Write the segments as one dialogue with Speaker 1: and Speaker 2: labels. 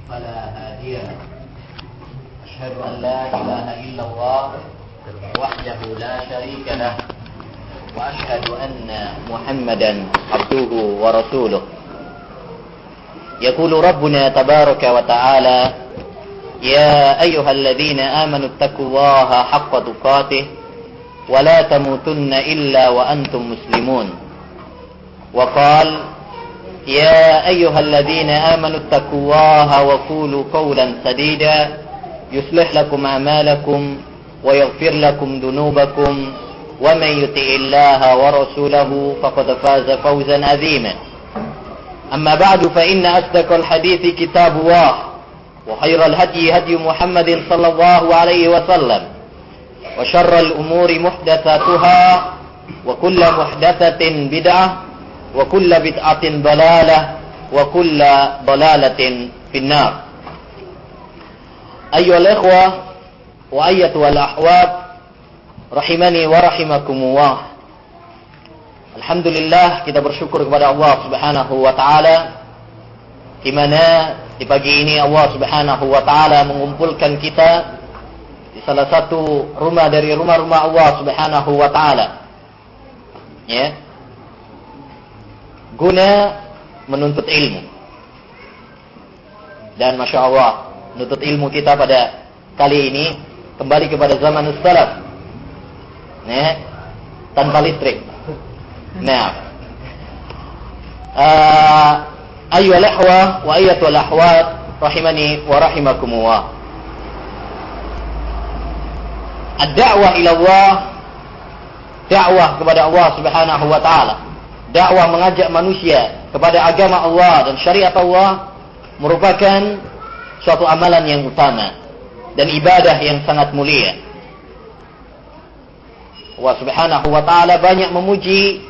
Speaker 1: فلا هادي له أشهد أن لا إله إلا الله وحده لا شريك له وأشهد أن محمدا عبده ورسوله يقول ربنا تبارك وتعالى يا أيها الذين آمنوا اتقوا الله حق تقاته ولا تموتن إلا وأنتم مسلمون وقال يا أيها الذين آمنوا اتقوا الله وقولوا قولا سديدا يصلح لكم أعمالكم ويغفر لكم ذنوبكم ومن يطع الله ورسوله فقد فاز فوزا عظيما أما بعد فإن أصدق الحديث كتاب الله وخير الهدي هدي محمد صلى الله عليه وسلم وشر الأمور محدثاتها وكل محدثة بدعة وكل بدعة ضلالة وكل ضلالة في النار أيها الإخوة وأيتها الأحوات rahimani wa rahimakumullah. Alhamdulillah, kita bersyukur kepada Allah Subhanahu wa taala di mana di pagi ini Allah Subhanahu wa taala mengumpulkan kita di salah satu rumah dari rumah-rumah Allah Subhanahu wa taala. Ya. Guna menuntut ilmu. Dan Masya Allah, menuntut ilmu kita pada kali ini kembali kepada zaman salaf. Nah, tanpa listrik. Nah, ayyuhal ikhwah wa ayyatul akhwat rahimani wa rahimakumullah. Ad-da'wah ila Allah, dakwah kepada Allah Subhanahu wa taala. Dakwah mengajak manusia kepada agama Allah dan syariat Allah merupakan suatu amalan yang utama dan ibadah yang sangat mulia. Allah Subhanahu wa taala banyak memuji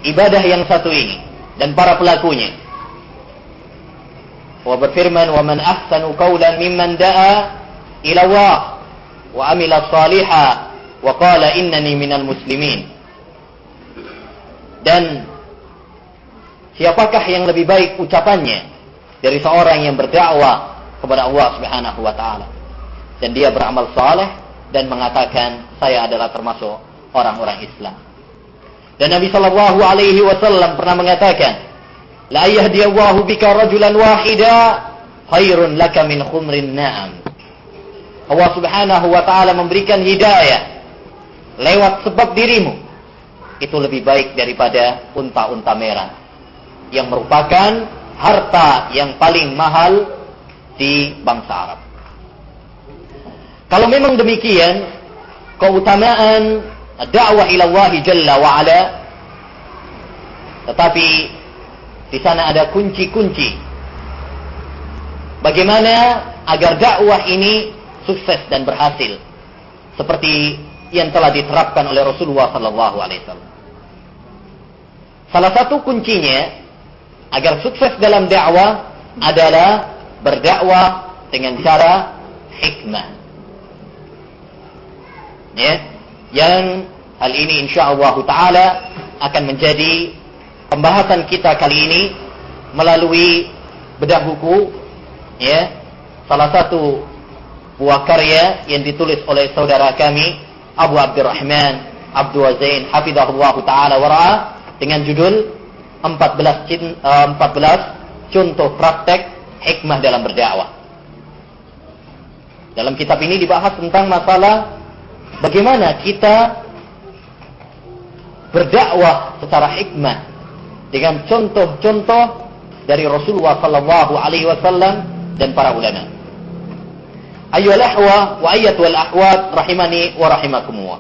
Speaker 1: ibadah yang satu ini dan para pelakunya. Wa berfirman, "Wa man ahsanu qawlan mimman da'a ila Allah wa amila shalihan wa qala innani minal muslimin." Dan siapakah yang lebih baik ucapannya dari seorang yang berdakwah kepada Allah Subhanahu wa taala dan dia beramal saleh dan mengatakan saya adalah termasuk orang-orang Islam. Dan Nabi sallallahu alaihi wasallam pernah mengatakan, la yahdiyallahu bika rajulan wahida khairun laka min khumrin na'am. Allah Subhanahu wa taala memberikan hidayah lewat sebab dirimu itu lebih baik daripada unta-unta merah yang merupakan harta yang paling mahal di bangsa Arab. Kalau memang demikian, keutamaan dakwah ila Allah Jalla wa Ala, tetapi di sana ada kunci-kunci bagaimana agar dakwah ini sukses dan berhasil seperti yang telah diterapkan oleh Rasulullah sallallahu alaihi wasallam. Salah satu kuncinya agar sukses dalam dakwah adalah berdakwah dengan cara hikmah. Ya, yang hal ini insyaallah taala akan menjadi pembahasan kita kali ini melalui bedah buku, ya, salah satu buah karya yang ditulis oleh saudara kami Abu Abdurrahman Abdul Zain hafizahullah taala wara'ah dengan judul 14 contoh praktek hikmah dalam berdakwah. Dalam kitab ini dibahas tentang masalah bagaimana kita berdakwah secara hikmah dengan contoh-contoh dari Rasulullah sallallahu alaihi wasallam dan para ulama. Ayyuhal ikhwah wa ayyatul akhwat rahimani wa rahimakumullah.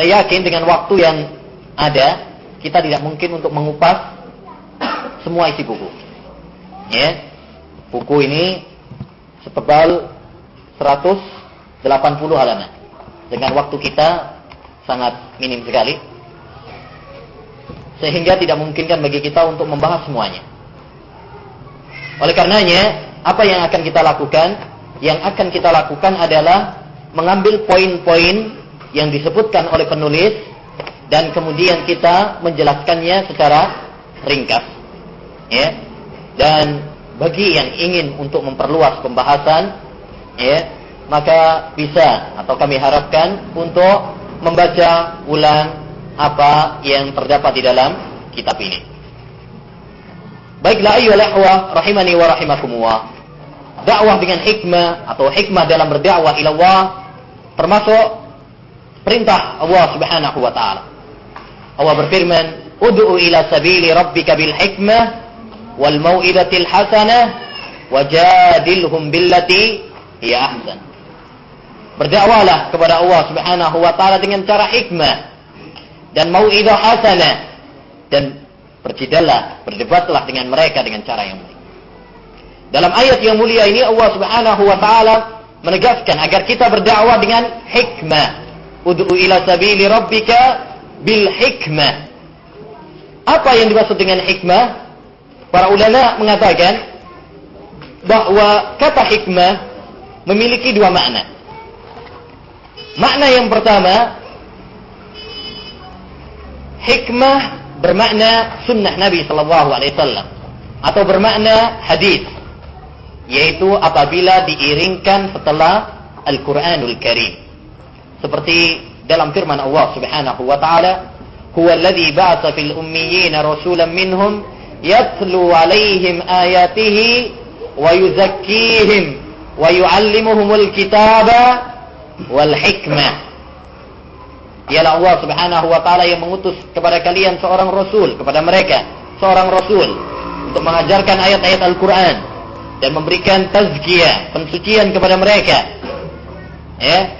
Speaker 1: Saya yakin dengan waktu yang ada kita tidak mungkin untuk mengupas semua isi buku. Ya. Buku ini setebal 180 halaman. Dengan waktu kita sangat minim sekali, sehingga tidak memungkinkan bagi kita untuk membahas semuanya. Oleh karenanya, apa yang akan kita lakukan? Yang akan kita lakukan adalah mengambil poin-poin yang disebutkan oleh penulis dan kemudian kita menjelaskannya secara ringkas. Ya. Dan bagi yang ingin untuk memperluas pembahasan, ya, maka bisa atau kami harapkan untuk membaca ulang apa yang terdapat di dalam kitab ini. Baiklah ayyuhal ikhwah rahimani wa rahimakumullah. Dakwah dengan hikmah atau hikmah dalam berdakwah ila Allah termasuk perintah Allah Subhanahu wa taala. Allah berfirman, "Ud'u ila sabili rabbika bil hikmah wal mau'izatil hasanah wajadilhum billati hiya ahsan." Berdakwahlah kepada Allah Subhanahu wa taala dengan cara hikmah dan mau'izah hasanah, dan berjidallah, berdebatlah dengan mereka dengan cara yang baik. Dalam ayat yang mulia ini Allah Subhanahu wa taala menegaskan agar kita berdakwah dengan hikmah. Ud'u ila sabili rabbika bil hikmah. Apa yang dimaksud dengan hikmah? Para ulama mengatakan bahwa kata hikmah memiliki dua makna. Makna yang pertama, hikmah bermakna sunnah Nabi sallallahu alaihi wasallam atau bermakna hadis, yaitu apabila diiringkan setelah Al-Qur'anul Karim. Seperti dalam firman Allah Subhanahu wa taala, "Huwa alladhi ba'atsa fil ummiyina rasulan minhum yatlu 'alaihim ayatihi wa yuzakkihim wa yu'allimuhumul kitaba wal hikmah." Dialah Allah Subhanahu wa taala yang mengutus kepada kalian seorang rasul, kepada mereka seorang rasul untuk mengajarkan ayat-ayat Al-Qur'an dan memberikan tazkiyah, pensucian kepada mereka. Ya.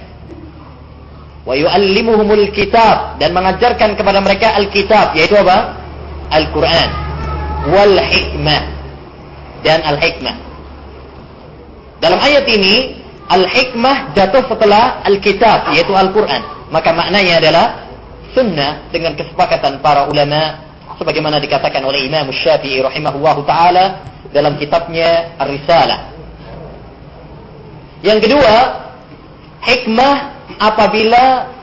Speaker 1: Wa yu'allimuhumul kitab, dan mengajarkan kepada mereka Al-Kitab, yaitu apa? Al-Qur'an. Wal hikmah, dan al-hikmah. Dalam ayat ini al-hikmah jatuh setelah Al-Kitab, yaitu Al-Qur'an. Maka maknanya adalah sunnah dengan kesepakatan para ulama, sebagaimana dikatakan oleh Imam Syafi'i rahimahullahu taala dalam kitabnya Ar-Risalah. Yang kedua, hikmah apabila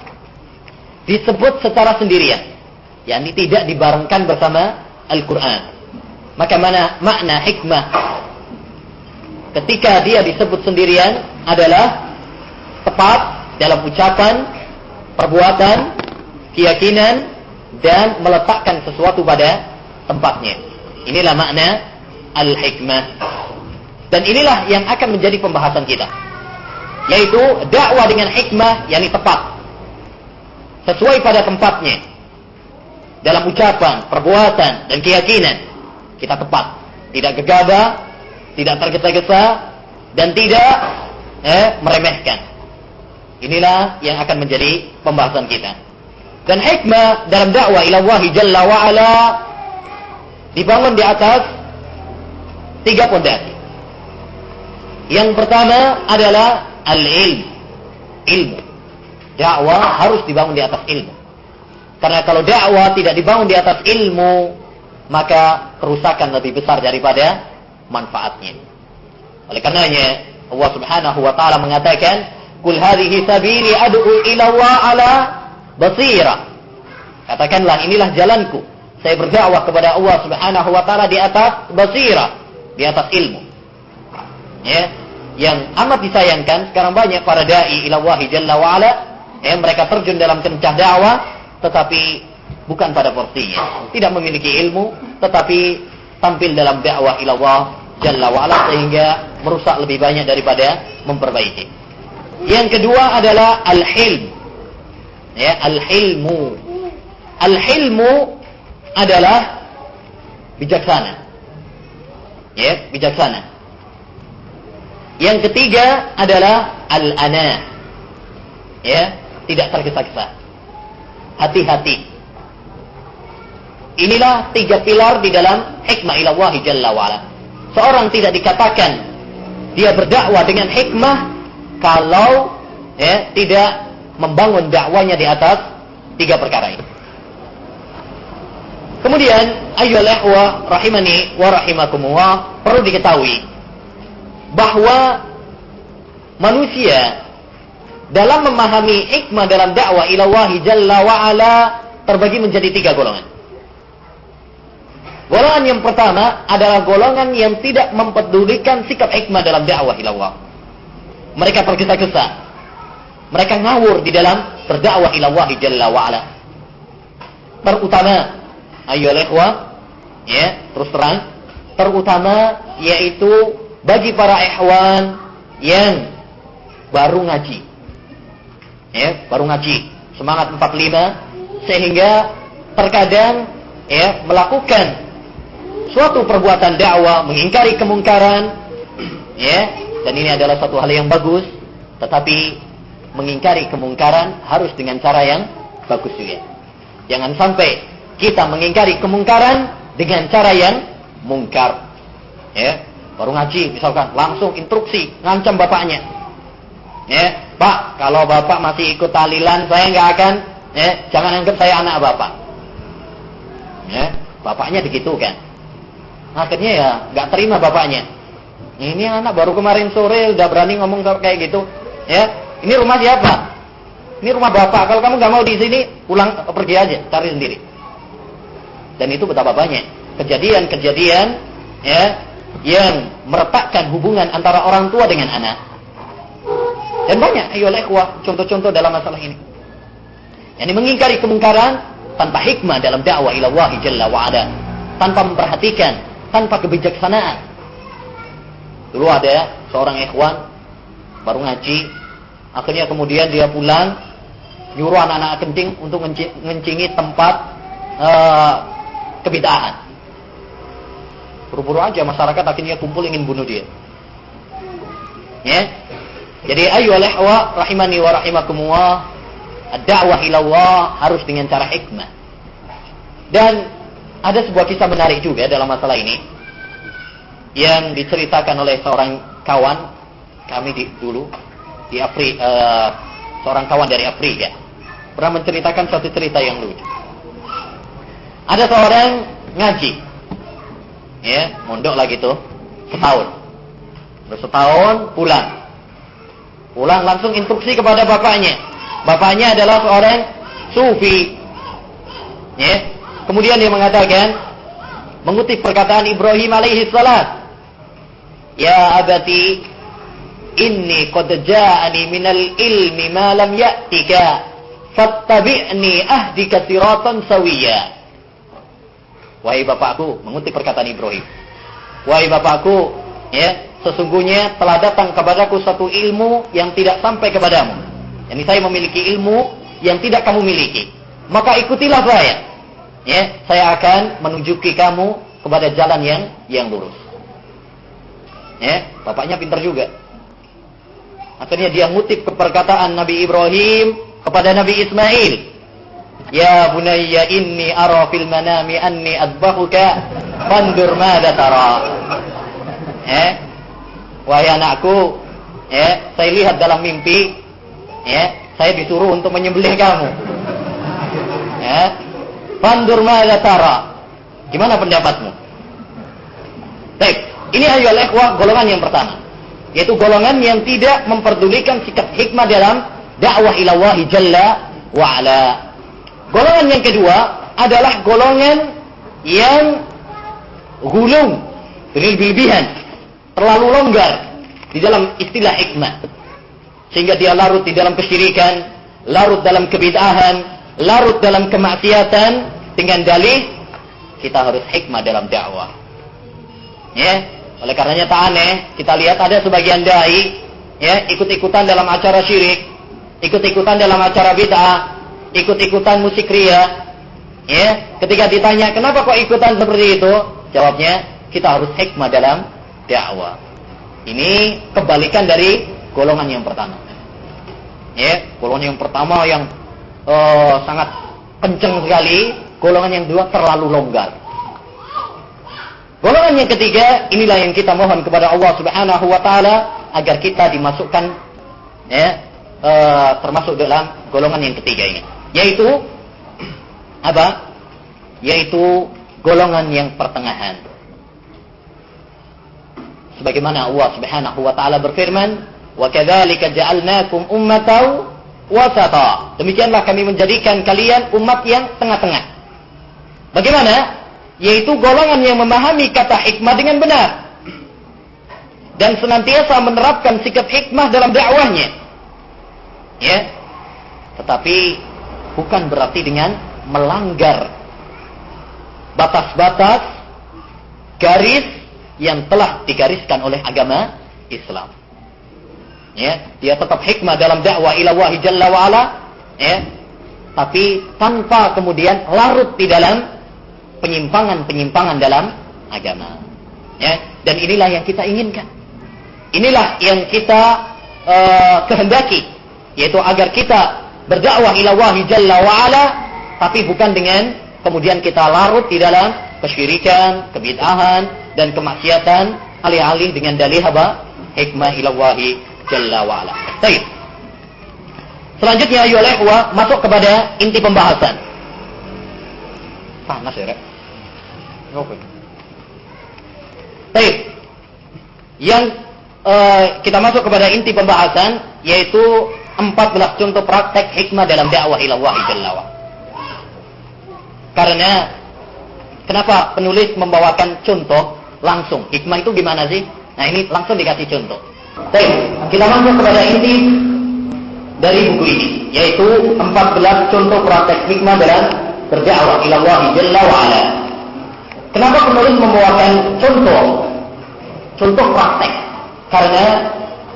Speaker 1: disebut secara sendirian, yakni tidak dibarengkan bersama Al-Qur'an. Maka makna hikmah ketika dia disebut sendirian adalah tepat dalam ucapan, perbuatan, keyakinan, dan meletakkan sesuatu pada tempatnya. Inilah makna al-hikmah. Dan inilah yang akan menjadi pembahasan kita, yaitu dakwah dengan hikmah, yakni tepat, sesuai pada tempatnya dalam ucapan, perbuatan, dan keyakinan. Kita tepat, tidak gegabah, tidak tergesa-gesa, dan tidak meremehkan. Inilah yang akan menjadi pembahasan kita. Dan hikmah dalam dakwah ila Allah Jalla wa Ala dibangun di atas 3 pondasi. Yang pertama adalah al-ilm, ilmu. Dakwah harus dibangun di atas ilmu. Karena kalau dakwah tidak dibangun di atas ilmu, maka kerusakan lebih besar daripada manfaatnya. Oleh karenanya Allah Subhanahu wa taala mengatakan, "Qul hadhihi sabili ad'u ila Allah ala basira." Katakanlah, inilah jalanku, saya berdakwah kepada Allah Subhanahu wa taala di atas basira, di atas ilmu. Ya, yang amat disayangkan sekarang banyak para dai ila Allah Jalla wa Ala, mereka terjun dalam kencah dakwah tetapi bukan pada porsinya, tidak memiliki ilmu tetapi tampil dalam dakwah ila Allah Jalla wa Ala sehingga merusak lebih banyak daripada memperbaiki. Yang kedua adalah al-hilm. Ya, al-hilmu. Al-hilmu adalah bijaksana. Ya, bijaksana. Yang ketiga adalah al-ana. Ya, tidak tergesa-gesa. Hati-hati. Inilah 3 pilar di dalam hikmah ila Allah Jalla wa Ala. Seorang tidak dikatakan dia berdakwah dengan hikmah kalau tidak membangun dakwanya di atas 3 perkara ini. Kemudian, ayyuhal ikhwah rahimani wa rahimakumullah, perlu diketahui bahwa manusia dalam memahami hikmah dalam dakwah ila Allah Jalla wa Ala terbagi menjadi 3 golongan. Golongan yang pertama adalah golongan yang tidak mempedulikan sikap hikmah dalam dakwah ilallah. Mereka tergesa-gesa. Mereka ngawur di dalam berdakwah ilallah jalla wa'ala. Terutama, ayolah ikhwah, ya, terus terang, terutama yaitu bagi para ikhwan yang baru ngaji. Ya, baru ngaji, semangat 45, sehingga terkadang ya melakukan suatu perbuatan dakwah, mengingkari kemungkaran, ya, dan ini adalah satu hal yang bagus, tetapi mengingkari kemungkaran harus dengan cara yang bagus juga. Jangan sampai kita mengingkari kemungkaran dengan cara yang mungkar. Ya, baru ngaji misalkan langsung instruksi, ngancam bapaknya. Ya, Pak, kalau bapak masih ikut tahlilan, saya nggak akan, ya, jangan anggap saya anak bapak. Ya, bapaknya begitu kan. Akhirnya ya nggak terima bapaknya. Ini anak baru kemarin sore udah berani ngomong kayak gitu. Ya, ini rumah siapa? Ini rumah bapak. Kalau kamu nggak mau di sini, pulang pergi aja, cari sendiri. Dan itu betapa banyak kejadian-kejadian ya yang meretakkan hubungan antara orang tua dengan anak. Dan banyak ayolah ikhwah contoh-contoh dalam masalah ini. Yang mengingkari kemungkaran tanpa hikmah dalam dakwah ilallah jalla wa'ala, tanpa memperhatikan, tanpa kebijaksanaan. Dulu ada seorang ikhwan baru ngaji, akhirnya kemudian dia pulang nyuruh anak-anak kencing untuk ngencingi tempat kebid'ahan. Buru-buru aja masyarakat akhirnya kumpul ingin bunuh dia. Ya. Jadi ayyuhal ikhwah rahimani wa rahimakumullah, ad-da'wah ilallah harus dengan cara hikmah. Dan ada sebuah kisah menarik juga dalam masalah ini yang diceritakan oleh seorang kawan kami dulu di Afrika, seorang kawan dari Afrika pernah menceritakan suatu cerita yang lucu. Ada seorang ngaji, ya, mondok lah gitu, setahun. Terus setahun pulang langsung instruksi kepada bapaknya. Bapaknya adalah seorang sufi. Ya. Kemudian dia mengatakan, mengutip perkataan Ibrahim alaihi salam, "Ya abati, inni qad ja'ani minal ilmi ma lam ya'tika, fattabi'ni ahdika siratan sawiyya." Wahai bapakku, mengutip perkataan Ibrahim. Wahai bapakku, ya, sesungguhnya telah datang kepadaku satu ilmu yang tidak sampai kepadamu. Yani saya memiliki ilmu yang tidak kamu miliki. Maka ikutilah saya. Ya, saya akan menunjuki kamu kepada jalan yang lurus. Ya, bapaknya pintar juga. Akhirnya dia ngutip perkataan Nabi Ibrahim kepada Nabi Ismail. Ya bunayya inni ara fil manami anni adbahuka fandur madza tara. Wahai anakku, ya, saya lihat dalam mimpi, ya, saya disuruh untuk menyembelih kamu. Ya, fandur madza tara. Gimana pendapatmu? Baik, ini ayolah ikhwah golongan yang pertama, yaitu golongan yang tidak memperdulikan sikap hikmah dalam dakwah ilallah jalla wa ala. Golongan yang kedua adalah golongan yang gulung, berlebihan, terlalu longgar di dalam istilah hikmah, sehingga dia larut di dalam kesyirikan, larut dalam kebid'ahan, larut dalam kemaksiatan dengan dalih kita harus hikmah dalam dakwah. Ya, oleh karenanya tak aneh kita lihat ada sebagian dai, ya, ikut-ikutan dalam acara syirik, ikut-ikutan dalam acara bid'ah, ikut-ikutan musik ria. Ya, ketika ditanya kenapa kok ikutan seperti itu, jawabnya kita harus hikmah dalam dakwah. Ini kebalikan dari golongan yang pertama. Ya, golongan yang pertama yang sangat kenceng sekali, golongan yang kedua terlalu longgar. Golongan yang ketiga, inilah yang kita mohon kepada Allah Subhanahu wa taala agar kita dimasukkan, ya, termasuk dalam golongan yang ketiga ini, yaitu apa? Yaitu golongan yang pertengahan. Sebagaimana Allah Subhanahu wa taala berfirman, "Wa kadzalika ja'alnakum ummatan wasata." Demikianlah kami menjadikan kalian umat yang tengah-tengah. Bagaimana? yaitu golongan yang memahami kata hikmah dengan benar dan senantiasa menerapkan sikap hikmah dalam dakwahnya. Ya. Tetapi bukan berarti dengan melanggar batas-batas garis yang telah digariskan oleh agama Islam. Ya, dia tetap hikmah dalam dakwah ila Allah Jalla wa Ala, ya. Tapi tanpa kemudian larut di dalam penyimpangan-penyimpangan dalam agama. Ya, dan inilah yang kita inginkan. Inilah yang kita kehendaki, yaitu agar kita berdakwah ila Allah Jalla wa Ala, tapi bukan dengan kemudian kita larut di dalam kesyirikan, kebid'ahan dan kemaksiatan alih-alih dengan dalih apa? Hikmah ila Allah Jalla wa Ala. Baik. Selanjutnya ayo ikhwah masuk kepada inti pembahasan. Panas ya, Rek? Oke. Baik. Yang kita masuk kepada inti pembahasan yaitu 14 contoh praktek hikmah dalam dakwah ila Allah Jalla wa Ala. Karena kenapa penulis membawakan contoh langsung? Hikmah itu gimana sih? Nah, ini langsung dikasih contoh. Baik, kita masuk kepada inti dari buku ini, yaitu 14 contoh praktek hikmah dalam berdakwah ila Allah Jalla wa Ala. Kenapa penulis membawakan contoh praktek? Karena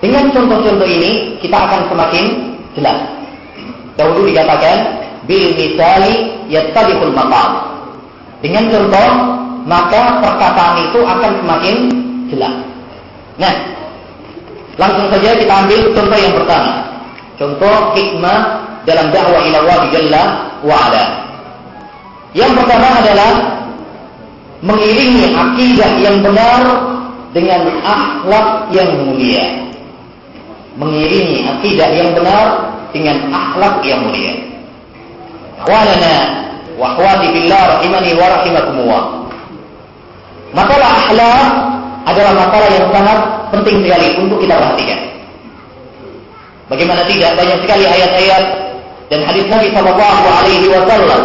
Speaker 1: dengan contoh-contoh ini kita akan semakin jelas. Dahulu dikatakan bil misali yattadihul maqam. Dengan contoh maka perkataan itu akan semakin jelas. Nah, langsung saja kita ambil contoh yang pertama. Contoh hikmah dalam dakwah ila Allah Jalla wa Ala. Yang pertama adalah mengiringi akidah yang benar dengan akhlak yang mulia. Mengiringi akidah yang benar dengan akhlak yang mulia. Akhwanana wa akhwati billah rahimani wa rahimakumullah. Masalah akhlak adalah masalah yang sangat penting sekali untuk kita perhatikan. Bagaimana tidak, banyak sekali ayat-ayat dan hadis Nabi sallallahu alaihi wasallam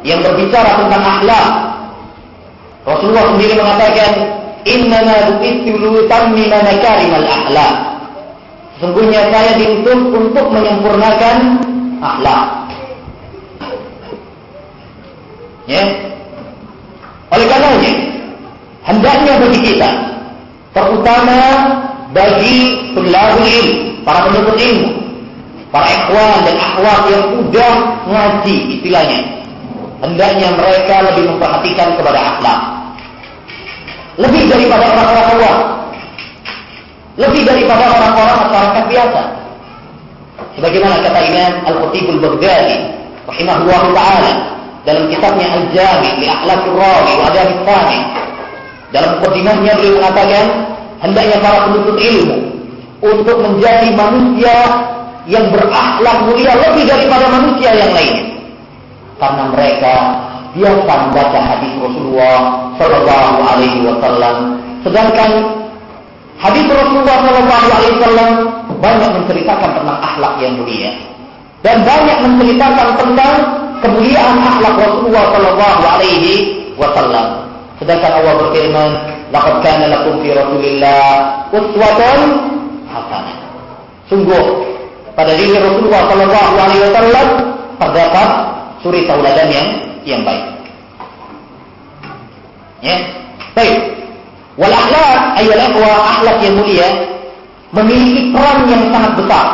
Speaker 1: yang berbicara tentang akhlak. Rasulullah sendiri mengatakan, "Innama bu'ithu liutammima makarimal akhlak." Sesungguhnya saya diutus untuk menyempurnakan akhlak. Ya. Oleh karenanya, hendaknya bagi kita, terutama bagi tulabul ilm, para penuntut ilmu, para ikhwan dan akhwat yang sudah ngaji istilahnya, hendaknya mereka lebih memperhatikan kepada akhlak. Lebih daripada orang-orang awam, lebih daripada orang-orang masyarakat biasa. Sebagaimana kata Imam Al-Khatib Al-Baghdadi rahimahullah ta'ala dalam kitabnya Al-Jami' li Akhlaqir Rawi wa Adab As-Sami, dalam mukadimahnya beliau mengatakan hendaknya para penuntut ilmu untuk menjadi manusia yang berakhlak mulia lebih daripada manusia yang lainnya, karena mereka biasa membaca hadis Rasulullah sallallahu alaihi wasallam, sedangkan hadis Rasulullah sallallahu alaihi wasallam banyak menceritakan tentang akhlak yang mulia dan banyak menceritakan tentang kemuliaan akhlak Rasulullah sallallahu alaihi wasallam. Sedangkan Allah berfirman, "Laqad kana lakum fi Rasulillah uswatun hasanah." Sungguh pada diri Rasulullah sallallahu alaihi wasallam terdapat suri tauladan yang baik. Ya, baik. Wal akhlak ayyul ikhwa, akhlak yang mulia memiliki peran yang sangat besar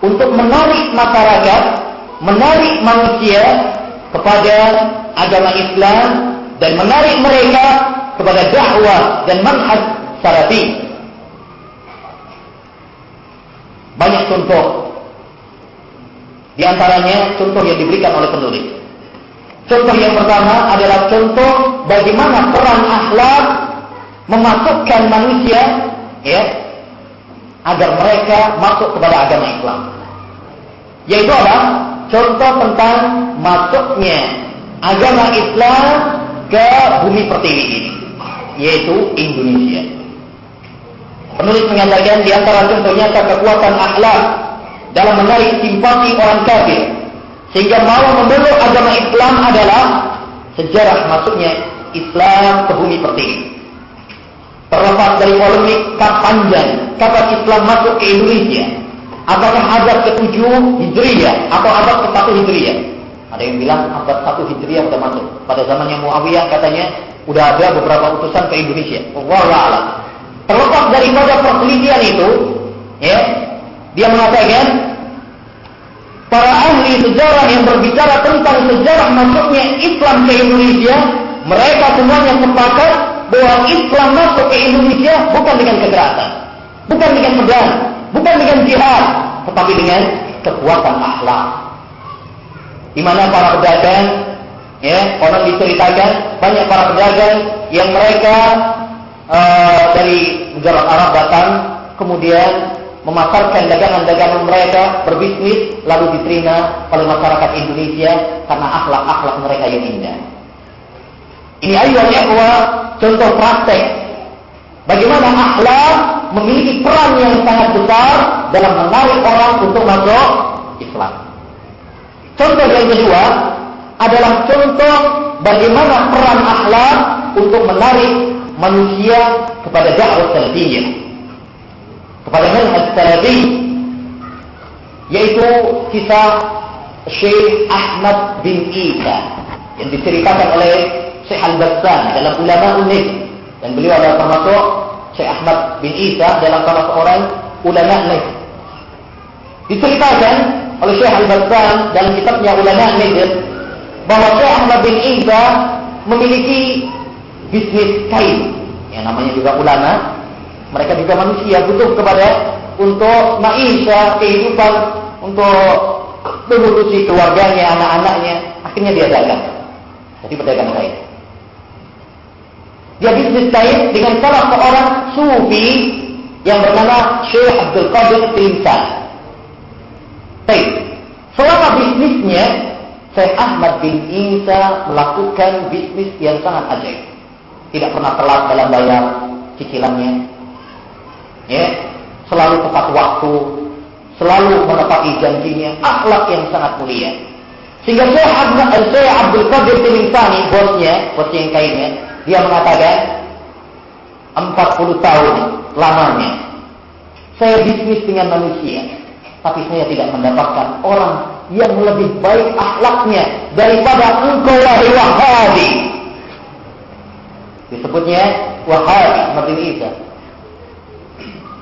Speaker 1: untuk menarik masyarakat, menarik manusia kepada agama Islam dan menarik mereka kepada dakwah dan manhaj salafi. Banyak contoh, di antaranya contoh yang diberikan oleh penulis. Contoh yang pertama adalah contoh bagaimana peran akhlak memasukkan manusia, ya, agar mereka masuk kepada agama Islam. Yaitu apa? Contoh tentang masuknya agama Islam ke bumi pertiwi ini, yaitu Indonesia. Penulis mengatakan di antara contohnya kekuatan akhlak dalam menarik simpati orang kafir sehingga mau memeluk agama Islam adalah sejarah masuknya Islam ke bumi Pertiwi. Terlepas dari polemik panjang kapan Islam masuk ke Indonesia, apakah abad ke-7 Hijriah atau abad ke-1 Hijriah? Ada yang bilang abad 1 Hijriah sudah masuk. Pada zamannya Muawiyah katanya udah ada beberapa utusan ke Indonesia. Wallahu a'lam. Terlepas daripada perselisihan itu, ya, dia mengatakan para ahli sejarah yang berbicara tentang sejarah masuknya Islam ke Indonesia, mereka semuanya sepakat bahwa Islam masuk ke Indonesia bukan dengan kekerasan, bukan dengan pedang, bukan dengan jihad, tetapi dengan kekuatan akhlak. Di mana para pedagang, ya, orang diceritakan banyak para pedagang yang mereka dari negara Arab datang, kemudian memasarkan dagangan-dagangan mereka, berbisnis, lalu diterima oleh masyarakat Indonesia karena akhlak-akhlak mereka yang indah. Ini ayat ikhwah, contoh praktek bagaimana akhlak memiliki peran yang sangat besar dalam menarik orang untuk masuk Islam. Contoh yang kedua adalah contoh bagaimana peran akhlak untuk menarik manusia kepada dakwah salafiyah, kepada manhaj salafi, yaitu kisah Syekh Ahmad bin Isa yang diceritakan oleh Syekh Al-Bassan dalam Ulama Unik, dan beliau adalah termasuk Syekh Ahmad bin Isa dalam salah seorang ulama Unik. Diceritakan oleh Syekh Al-Bassan dalam kitabnya Ulama Unik bahwa Syekh Ahmad bin Isa memiliki bisnis kain, yang namanya juga ulama. Mereka juga manusia butuh kepada untuk maisha, kehidupan, untuk mengurusi keluarganya, anak-anaknya. Akhirnya dia dagang. Jadi pedagang kain. Dia bisnis kain dengan salah seorang sufi yang bernama Syekh Abdul Qadir Al-Insan. Baik. Selama bisnisnya, Syekh Ahmad bin Isa melakukan bisnis yang sangat ajaib. Tidak pernah telat dalam bayar cicilannya, ya, selalu tepat waktu, selalu menepati janjinya, akhlak yang sangat mulia. Sehingga Syekh Abdul Qadir Al-Insani, bosnya yang kainnya, dia mengatakan 40 tahun lamanya saya bisnis dengan manusia, tapi saya tidak mendapatkan orang yang lebih baik akhlaknya daripada engkau, wahai Wahabi. Disebutnya Wahabi, Ahmad bin Isa.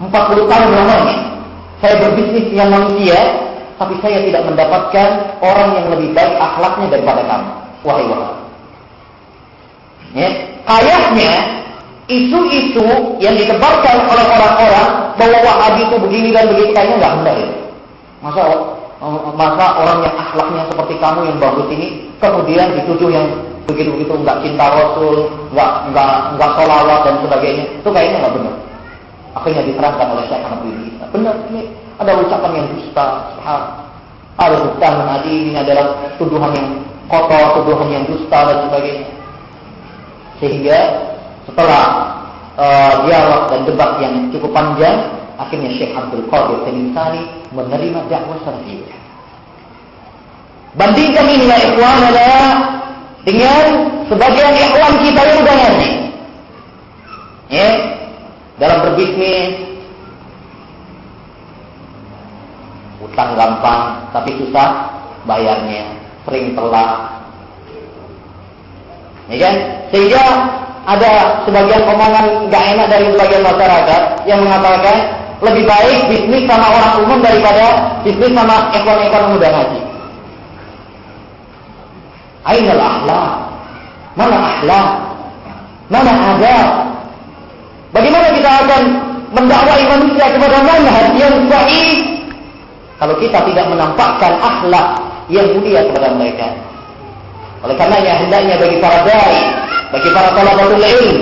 Speaker 1: 40 tahun lamanya saya berbisnis dengan manusia, tapi saya tidak mendapatkan orang yang lebih baik akhlaknya daripada kamu, wahai Wahabi. Ya, kayaknya isu-isu yang ditebarkan oleh orang-orang bahwa Wahabi itu begini dan begitu, kayaknya nggak benar ya. Masa orang yang akhlaknya seperti kamu yang bagus ini kemudian dituduh yang begitu-begitu, nggak cinta Rasul, nggak sholawat dan sebagainya, itu kayaknya nggak benar. Akhirnya diterangkan oleh Syekh Ahmad bin Isa, benar, ini ada ucapan yang dusta, ada dusta menadi, ini adalah tuduhan yang kotor, tuduhan yang dusta dan sebagainya. Sehingga setelah dialog dan debat yang cukup panjang, akhirnya Syekh Abdul Qadir Al-Insani menerima dakwah salafiyah. Bandingkan ini ya ikhwan dengan sebagian ikhwan kita yang udah ngaji, ya, dalam berbisnis, utang gampang tapi susah bayarnya, sering telat, ya kan? Sehingga ada sebagian omongan gak enak dari sebagian masyarakat yang mengatakan lebih baik bisnis sama orang umum daripada bisnis sama ikhwan-ikhwan muda ngaji. Ainal akhlak? Mana akhlak? Mana adab? Bagaimana kita akan mendakwai manusia kepada manhaj yang sahih kalau kita tidak menampakkan akhlak yang mulia kepada mereka? Oleh karenanya hendaknya bagi para dai, bagi para thalabatul ilm,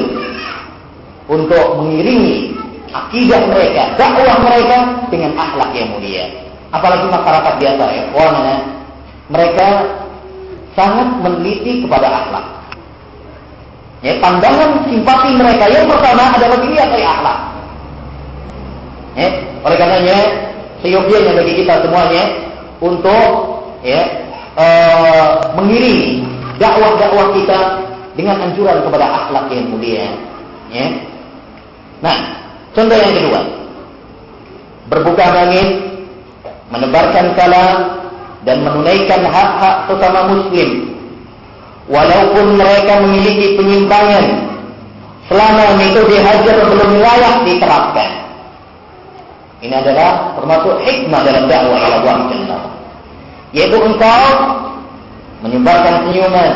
Speaker 1: untuk mengiringi akidah mereka, dakwah mereka dengan akhlak yang mulia. Apalagi masyarakat biasa ya, mereka sangat meneliti kepada akhlak. Ya, pandangan simpati mereka yang pertama adalah dilihat dari akhlak. Ya, oleh karenanya seyogianya bagi kita semuanya untuk mengiringi dakwah kita dengan anjuran kepada akhlak yang mulia. Ya. Nah, contoh yang kedua, berbuka bangkit, menebarkan kalam dan menunaikan hak-hak sesama muslim, walaupun mereka memiliki penyimpangan, selama metode hajar belum layak diterapkan. Ini adalah termasuk hikmah dalam dakwah ila Allah Jalla, yaitu engkau menyebarkan senyuman,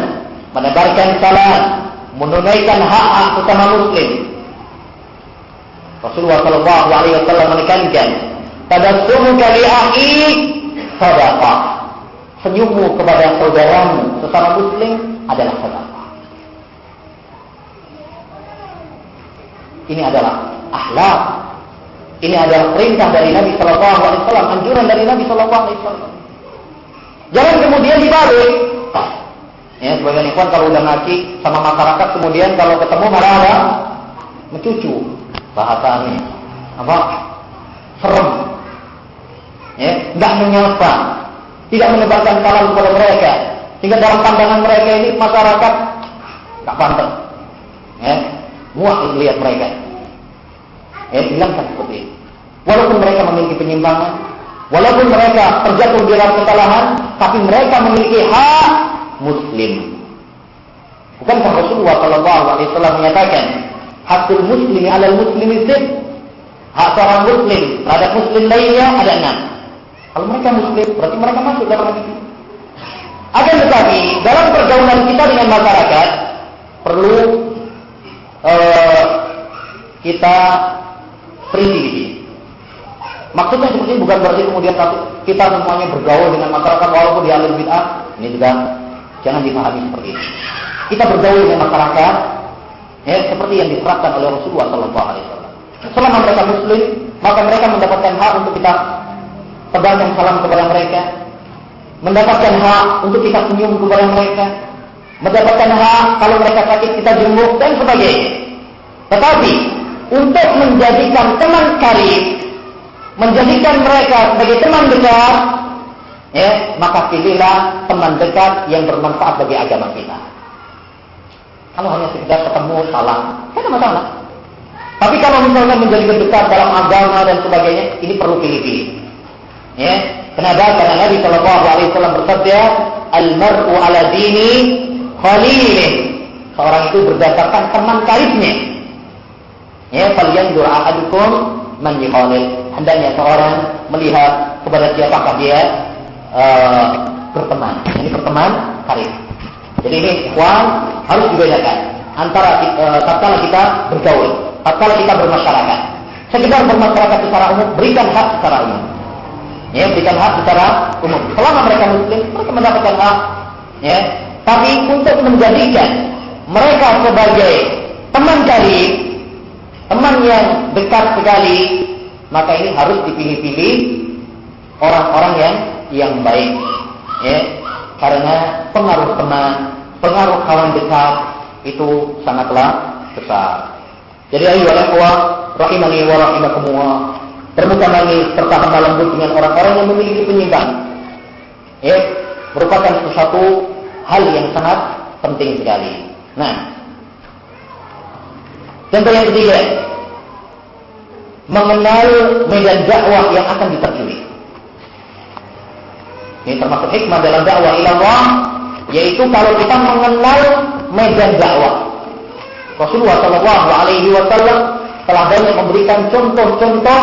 Speaker 1: menebarkan salam, menunaikan hak-hak sesama muslim. Rasulullah sallallahu alaihi wasallam menekankan, tabassumuka li akhik sadaqah. Senyummu kepada saudaramu sesama muslim adalah sedekah. Ini adalah akhlak. Ini adalah perintah dari Nabi sallallahu alaihi wasallam, anjuran dari Nabi sallallahu alaihi wasallam. Jangan kemudian dibalik. Ya, sebagian ikhwan kalau udah ngaji sama masyarakat, kemudian kalau ketemu malah ada mencucu bahasanya. Apa? Serem. Ya, enggak menyapa, tidak menebarkan salam kepada mereka, sehingga dalam pandangan mereka ini masyarakat enggak pantas. Ya, muak melihat mereka. Ya, bilangkan seperti itu. Walaupun mereka memiliki penyimpangan, walaupun mereka terjatuh di dalam kesalahan, tapi mereka memiliki hak muslim. Bukankah Rasulullah sallallahu alaihi wasallam menyatakan, hakul muslimi 'alal muslimi sitt? Hak seorang muslim terhadap muslim lainnya ada 6. Kalau mereka muslim, berarti mereka masuk dalam hal ini. Akan tetapi, dalam pergaulan kita dengan masyarakat, perlu kita teliti di sini. Maksudnya seperti ini bukan berarti kemudian kita semuanya bergaul dengan masyarakat walaupun di alim bid'ah. Ini juga jangan dipahami seperti ini. Kita bergaul dengan masyarakat, ya, seperti yang diterapkan oleh Rasulullah sallallahu alaihi wasallam. Selama mereka muslim, maka mereka mendapatkan hak untuk kita tebarkan salam kepada mereka, mendapatkan hak untuk kita senyum kepada mereka, mendapatkan hak kalau mereka sakit kita jenguk dan sebagainya. Tetapi untuk menjadikan teman karib, menjadikan mereka sebagai teman dekat, ya, maka pilihlah teman dekat yang bermanfaat bagi agama kita. Kalau hanya sekedar ketemu salam, tidak ada masalah. Tapi kalau misalnya menjadi dekat dalam agama dan sebagainya, ini perlu pilih-pilih. Ya, kenapa? Karena Nabi Shallallahu Alaihi Wasallam bersabda, "Al-mar'u ala dini khalilih." Seorang itu berdasarkan teman karibnya. Ya, falyanzur ahadukum man yukhalil. Hendaknya seorang melihat kepada siapakah dia berteman. Ini berteman karib. Jadi ini ikhwan harus dibedakan antara tatkala kita bergaul, tatkala kita bermasyarakat. Sekedar bermasyarakat secara umum, berikan hak secara umum. Ya, berikan hak secara umum. Selama mereka muslim, mereka mendapatkan hak. Ya, tapi untuk menjadikan mereka sebagai teman karib, teman yang dekat sekali, maka ini harus dipilih-pilih orang-orang yang baik. Ya, karena pengaruh teman, pengaruh kawan dekat itu sangatlah besar. Jadi ayolah ikhwah rahimani wa rahimakumullah, bermuka nangis serta lemah lembut dengan orang-orang yang memiliki penyimpangan. Ya, merupakan sesuatu hal yang sangat penting sekali. Nah, contoh yang ketiga, mengenal medan dakwah yang akan diterjuni. Ini termasuk hikmah dalam dakwah ila Allah, yaitu kalau kita mengenal medan dakwah. Rasulullah sallallahu alaihi wasallam telah banyak memberikan contoh-contoh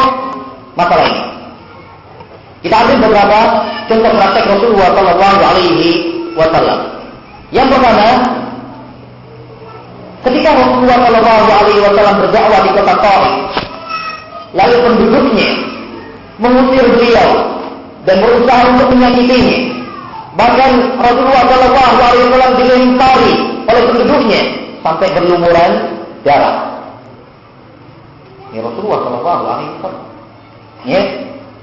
Speaker 1: masalah ini. Kita ambil beberapa contoh praktek Rasulullah sallallahu alaihi wasallam. Yang pertama, ketika Rasulullah sallallahu alaihi wasallam berdakwah di kota Taif, lalu penduduknya mengusir beliau dan berusaha untuk menyakitinya. Bahkan Rasulullah sallallahu alaihi wasallam dilempari oleh penduduknya sampai berlumuran darah. Ini Rasulullah sallallahu alaihi wasallam. Ya.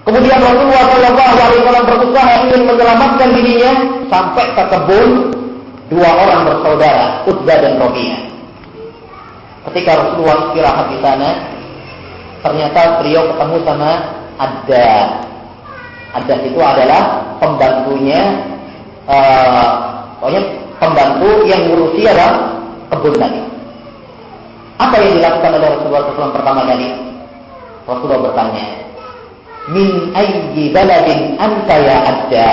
Speaker 1: Kemudian Rasulullah sallallahu alaihi wasallam berusaha ingin menyelamatkan dirinya sampai ke kebun dua orang bersaudara, Utbah dan Rabi'ah. Ketika Rasulullah istirahat di sana, ternyata beliau ketemu sama Addas. Addas itu adalah pembantunya, pokoknya pembantu yang ngurusi kebun tadi. Apa yang dilakukan oleh Rasulullah SAW pertama kali? Rasulullah bertanya, min ayyi baladin anta ya Adda?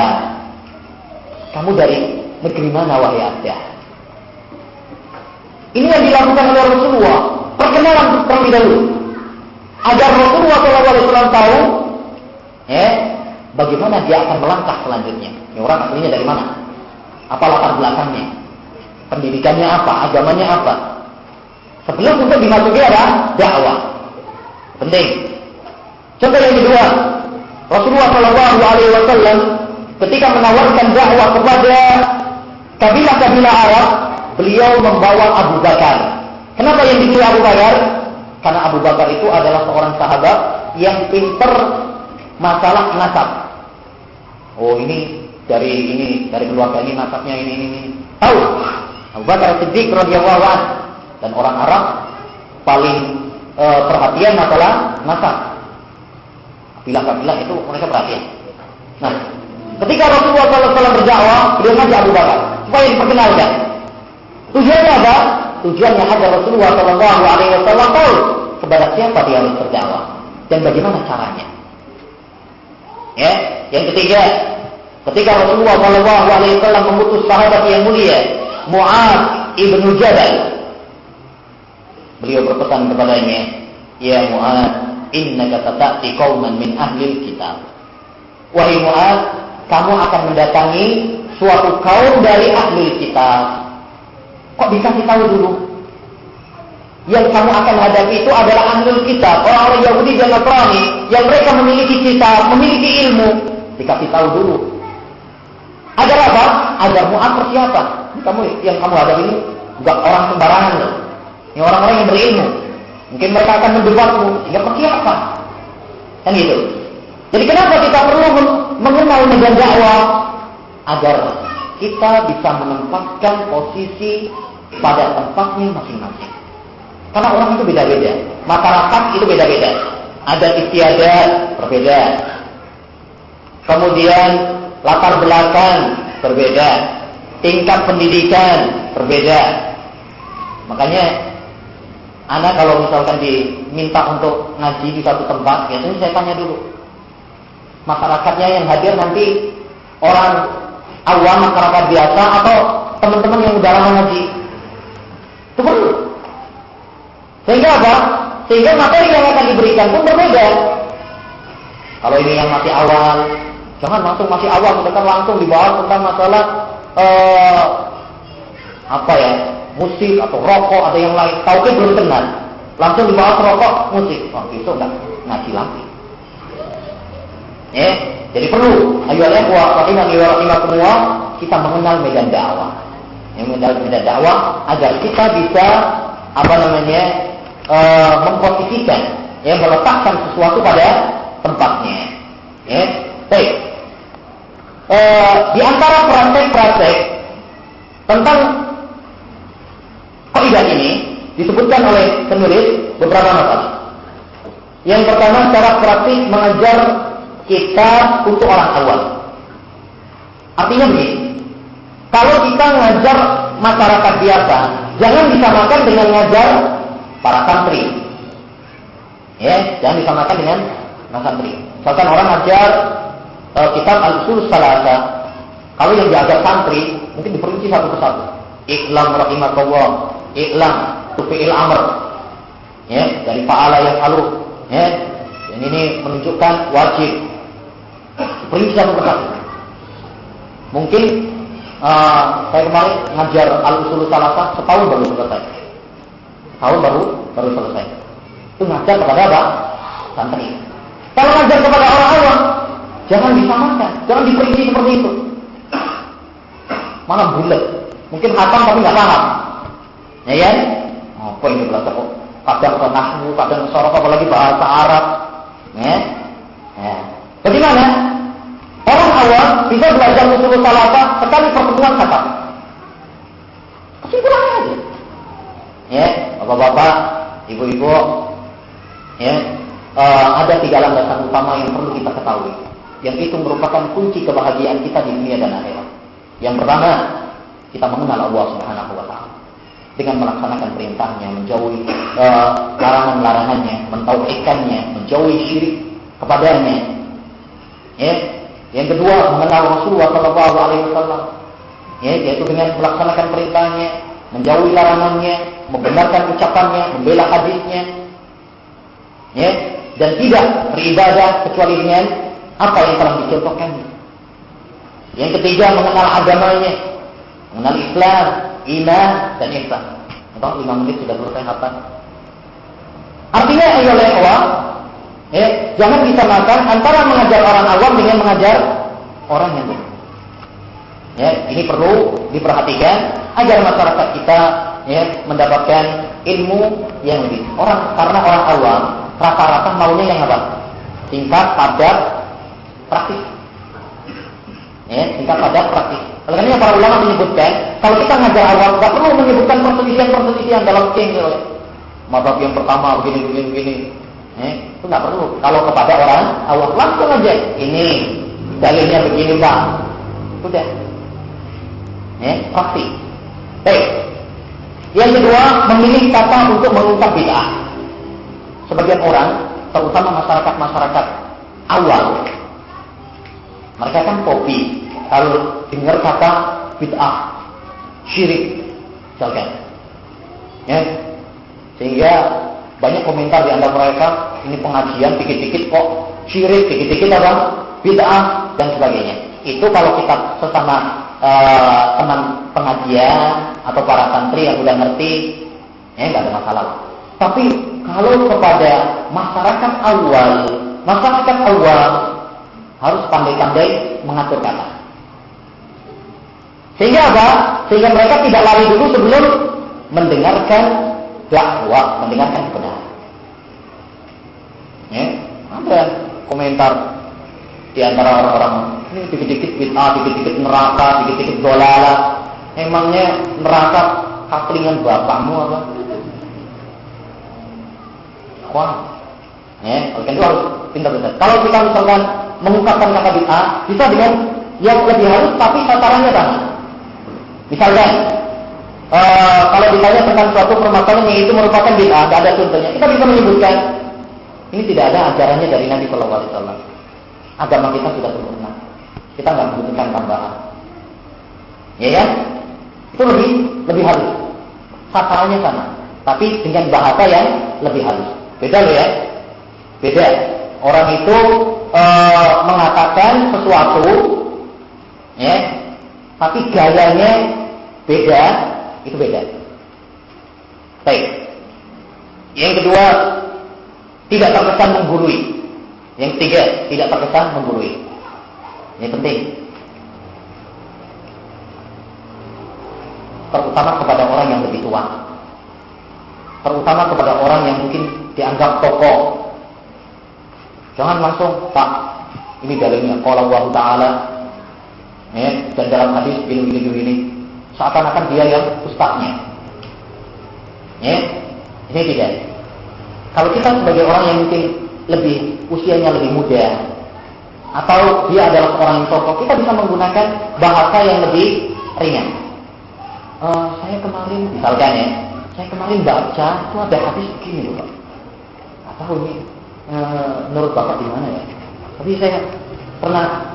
Speaker 1: Kamu dari negeri mana wahai Adda? Ini yang dilakukan oleh Rasulullah. Perkenalan terlebih dahulu, agar Rasulullah SAW tahu, bagaimana dia akan melangkah selanjutnya. Ini orang aslinya dari mana? Apa latar belakangnya? Pendidikannya apa? Agamanya apa? Sebelum untuk dimasuki dakwah. Penting. Contoh yang kedua, Rasulullah SAW ketika menawarkan dakwah kepada kabilah-kabilah Arab, beliau membawa Abu Bakar. Kenapa yang dipilih Abu Bakar? Karena Abu Bakar itu adalah seorang sahabat yang pintar masalah nasab. Oh, ini dari keluarga ini, nasabnya ini. Tahu? Abu Bakar Siddiq radhiyallahu anhu. Dan orang Arab paling perhatian masalah nasab. Kabilah-kabilah itu mereka perhatian. Nah, ketika Rasulullah SAW berdakwah, beliau ngajak Abu Bakar supaya diperkenalkan. Tujuannya apa? Tujuannya agar Rasulullah SAW tahu kepada siapa dia harus berdakwah dan bagaimana caranya. Ya, yang ketiga, ketika Rasulullah SAW mengutus sahabat yang mulia Mu'adz ibnu Jabal, beliau berpesan kepadanya, ya Mu'adz, innaka tata'ti qauman min ahlil kitab. Wahai Mu'adz, kamu akan mendatangi suatu kaum dari ahlul kitab. Kok dikasih tahu dulu? Yang kamu akan hadapi itu adalah ahlul kitab, orang-orang Yahudi dan Nasrani yang mereka memiliki kitab, memiliki ilmu. Dikasih tahu dulu. Agar apa? Agar Mu'adz persiapan. Yang kamu hadapi ini bukan orang sembarangan loh. Ini orang-orang yang berilmu. Mungkin mereka akan mendebatmu, sehingga persiapan. Kan gitu. Jadi kenapa kita perlu mengenal medan dakwah? Agar kita bisa menempatkan posisi pada tempatnya masing-masing. Karena orang itu beda-beda, masyarakat itu beda-beda, adat istiadat berbeda, kemudian latar belakang berbeda, tingkat pendidikan berbeda. Makanya anak kalau misalkan diminta untuk ngaji di satu tempat, biasanya saya tanya dulu, masyarakatnya yang hadir nanti orang awam, masyarakat biasa, atau teman-teman yang udah lama ngaji? Itu perlu. Sehingga apa? Sehingga materi yang akan diberikan pun berbeda. Kalau ini yang masih awal, jangan langsung masih awal, bukan langsung dibahas tentang masalah musik atau rokok atau yang lain. Tauhid belum kenal, langsung dibahas rokok, musik. Oh, itu enggak ngaji lagi. Jadi perlu, ayolah rahimani wa rahimakumullah, kita mengenal medan dakwah. Medan dakwah agar kita bisa memposisikan, meletakkan sesuatu pada tempatnya. Baik. Di antara praktek-praktek tentang kaidah ini disebutkan oleh penulis beberapa masalah. Yang pertama, cara praktik mengajar kitab untuk orang awam. Artinya begini, kalau kita ngajar masyarakat biasa, jangan disamakan dengan ngajar para santri. Jangan disamakan dengan santri. Misalkan orang ngajar kitab Al-Usul Salasah, kalau yang diajar santri mungkin diperinci satu persatu. I'lam rahimakallah, i'lam tufi'il amr. Dari fa'ala yang aluh. Dan ini menunjukkan wajib. Diperinci satu persatu. Mungkin saya kemarin ngajar Al-Usul Salasah setahun baru selesai. Tahun baru selesai. Itu ngajar kepada apa? Santri. Kalau ngajar kepada orang awam, jangan disamakan, jangan diperinci seperti itu. Malah bulat. Mungkin hatam tapi nggak paham. Ya? Apa ini belajar kok? Kadang ke nahwu, kadang ke sorof, apalagi bahasa Arab. Bagaimana? Orang awam bisa belajar usul salasah sekali pertemuan khatam. Kesimpulannya aja. Bapak-bapak, ibu-ibu, ada 3 landasan utama yang perlu kita ketahui, yang itu merupakan kunci kebahagiaan kita di dunia dan akhirat. Yang pertama, kita mengenal Allah Subhanahu wa taala dengan melaksanakan perintahnya, menjauhi larangan-larangannya, mentauhidkannya, menjauhi syirik kepadanya. Ya. Yang kedua, mengenal Rasulullah sallallahu alaihi wasallam. Ya, yaitu dengan melaksanakan perintahnya, menjauhi larangannya, membenarkan ucapannya, membela hadisnya. Ya, dan tidak beribadah kecuali dengan apa yang telah dicontohkannya. Yang ketiga, mengenal agamanya, mengenal Islam, iman, dan ihsan. Atau 5 menit sudah selesai apa? Artinya ayolah Allah, jangan disamakan antara mengajar orang awam dengan mengajar orang yang benar. Ya, ini perlu diperhatikan agar masyarakat kita mendapatkan ilmu yang lebih. Karena orang awam rata-rata maunya yang apa? Singkat, padat, praktis. Singkat, padat, praktis. Oleh karena para ulama menyebutkan, kalau kita ngajar awam, nggak perlu menyebutkan perselisihan dalam fikih. Mazhab yang pertama begini. Itu nggak perlu. Kalau kepada orang awam langsung aja, ini dalilnya begini Pak. Sudah. Praktis. Baik. Yang kedua, memilih kata untuk mengungkap bid'ah. Sebagian orang, terutama masyarakat awal, mereka kan kopi. Kalau dengar kata bid'ah, syirik, misalkan, sehingga banyak komentar di antara mereka, ini pengajian dikit-dikit kok syirik, dikit-dikit apa, bid'ah dan sebagainya. Itu kalau kita sesama teman pengajian atau para santri yang udah ngerti, nggak ada masalah. Tapi kalau kepada masyarakat awal harus pandai-pandai mengatur kata. Sehingga apa? Sehingga mereka tidak lari dulu sebelum mendengarkan dakwah, mendengarkan kebenaran. Ada komentar di antara orang-orang, ini dikit-dikit bid'ah, dikit-dikit neraka, dikit-dikit dolalah. Emangnya neraka kaklingan bapakmu apa? Wah, kan itu harus pintar-pintar. Kalau kita misalkan mengungkapkan kata bid'ah, bisa dengan yang lebih halus, tapi sasarannya sama. Misalkan, kalau ditanya tentang suatu permasalahan yang itu merupakan bid'ah, tidak ada contohnya, kita bisa menyebutkan ini tidak ada ajarannya dari Nabi Shallallahu Alaihi Wasallam. Agama kita sudah sempurna, kita nggak membutuhkan tambahan. Ya kan? Itu lebih halus. Sasarannya sama, tapi dengan bahasa yang lebih halus. Beda loh ya. Beda. Orang itu mengatakan sesuatu, tapi gayanya beda, itu beda. Baik. Yang kedua, tidak terkesan menggurui. Yang ketiga, tidak terkesan menggurui. Ini penting. Terutama kepada orang yang lebih tua. Terutama kepada orang yang mungkin dianggap tokoh. Jangan langsung, Pak, ini dalilnya qala Allah Ta'ala. Dan dalam hadis begini. Seakan-akan dia yang ustaznya. Ini tidak. Kalau kita sebagai orang yang mungkin usianya lebih muda, atau dia adalah orang yang tokoh, kita bisa menggunakan bahasa yang lebih ringan. Saya kemarin, misalkan saya kemarin baca itu ada hadis begini loh Pak. Nggak tahu ini menurut Bapak di mana ya? Tapi saya pernah